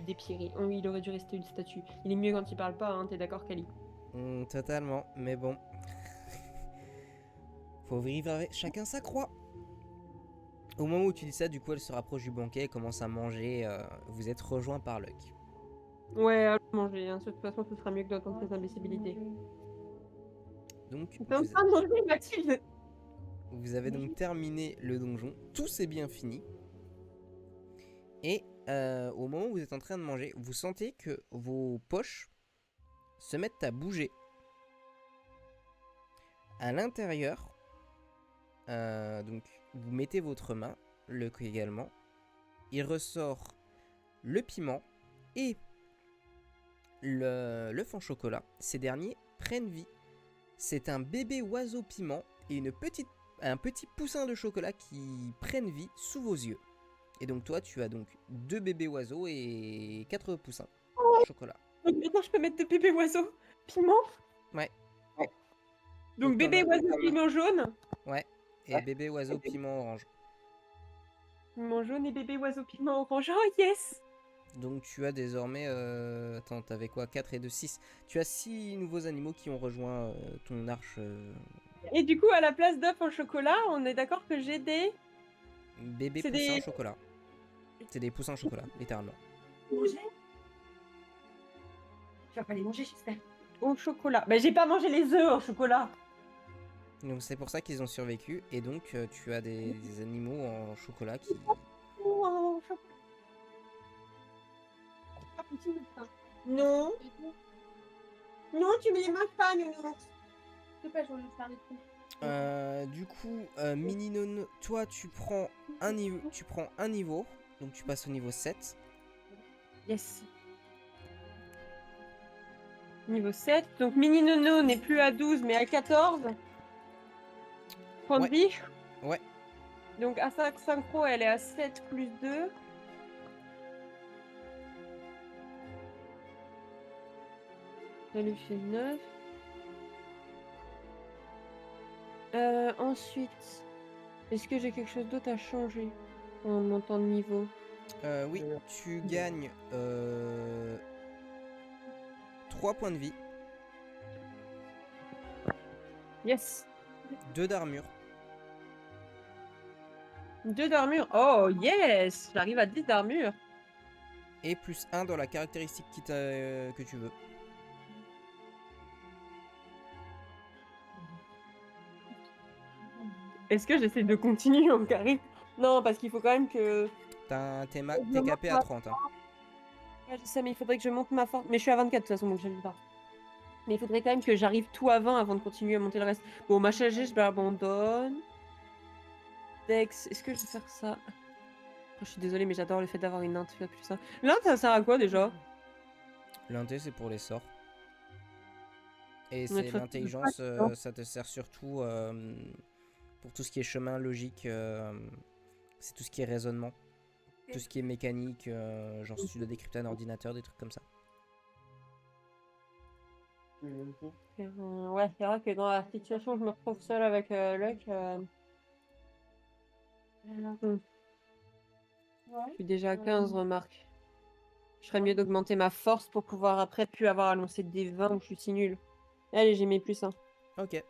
dépierrer. Oh, il aurait dû rester une statue. Il est mieux quand il parle pas, hein, t'es d'accord, Kali? Totalement, mais bon. Faut vivre avec chacun sa croix. Au moment où tu dis ça, du coup elle se rapproche du banquet et commence à manger. Vous êtes rejoint par Luck. Ouais, allons manger. Hein. De toute façon, ce sera mieux que d'entendre tes imbécilités. Donc T'es en train de manger, Mathilde? vous avez donc terminé le donjon. Tout s'est bien fini. Et au moment où vous êtes en train de manger, vous sentez que vos poches se mettent à bouger. À l'intérieur, donc vous mettez votre main, le également. Il ressort le piment et le fond chocolat. Ces derniers prennent vie. C'est un bébé oiseau piment et un petit poussin de chocolat qui prennent vie sous vos yeux. Et donc toi, tu as donc 2 bébés oiseaux et 4 poussins chocolat. Maintenant, je peux mettre 2 bébés oiseaux piment. Ouais. Donc, t'en bébé as- oiseau piment jaune. Ouais. Et bébé oiseau piment orange. Piment jaune et bébé oiseau piment orange. Oh, yes! Donc tu as désormais... Attends, t'avais quoi? 4 et 2, 6. Tu as 6 nouveaux animaux qui ont rejoint ton arche. Et du coup, à la place d'œufs en chocolat, on est d'accord que j'ai des... Bébé C'est poussin des- chocolat. C'est des poussins chocolat, littéralement. Manger? Tu vas pas les manger, j'espère. Au chocolat. Bah, j'ai pas mangé les œufs en chocolat. Donc c'est pour ça qu'ils ont survécu. Et donc tu as des animaux en chocolat qui... Oh, en chocolat. Ah, petit médecin. Non. Non, tu me les manges pas, nounours. Je sais pas, je vais faire des trucs. Du coup, Mini Nono, toi tu prends un niveau, donc tu passes au niveau 7. Yes. Niveau 7. Donc, Mini Nono n'est plus à 12, mais à 14. Point de Ouais. vie. Ouais. Donc, à 5 synchro, elle est à 7 plus 2. Ça lui fait 9. Ensuite, est-ce que j'ai quelque chose d'autre à changer en montant de niveau? Oui, tu gagnes 3 points de vie, Yes. 2 d'armure. 2 d'armure. Oh, yes. J'arrive à 10 d'armure. Et plus 1 dans la caractéristique que tu veux. Est-ce que j'essaie de continuer en carré? Non, parce qu'il faut quand même que... T'es capé à 30. Hein. Ouais, je sais, mais il faudrait que je monte ma force. Mais je suis à 24 de toute façon, donc je ne pas. Mais il faudrait quand même que j'arrive tout à 20 avant de continuer à monter le reste. Bon, ma chargée, je l'abandonne. Dex, est-ce que je vais faire ça? Oh, je suis désolée, mais j'adore le fait d'avoir une int plus ça. L'int, ça sert à quoi déjà? L'inté, c'est pour les sorts. Et Mais c'est de toute l'intelligence, façon, ça te sert surtout pour tout ce qui est chemin, logique. C'est tout ce qui est raisonnement. Tout ce qui est mécanique, genre si tu dois décrypter un ordinateur, des trucs comme ça. Ouais, c'est vrai que dans la situation où je me retrouve seule avec Luck, je suis déjà à 15, remarque. Je ferais mieux d'augmenter ma force pour pouvoir après plus avoir à lancer des 20 où je suis si nulle. Allez, j'ai mis plus 1. Ok.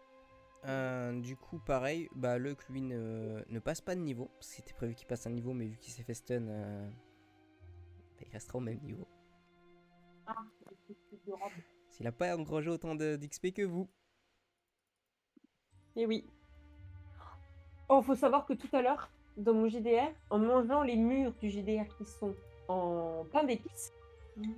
Du coup, pareil, bah Luck, lui, ne passe pas de niveau. Parce que c'était prévu qu'il passe un niveau, mais vu qu'il s'est fait stun, bah, il restera au même niveau. S'il a pas engrangé autant d'XP que vous. Et oui. Oh, faut savoir que tout à l'heure, dans mon JDR, en mangeant les murs du JDR qui sont en pain d'épices, Mm.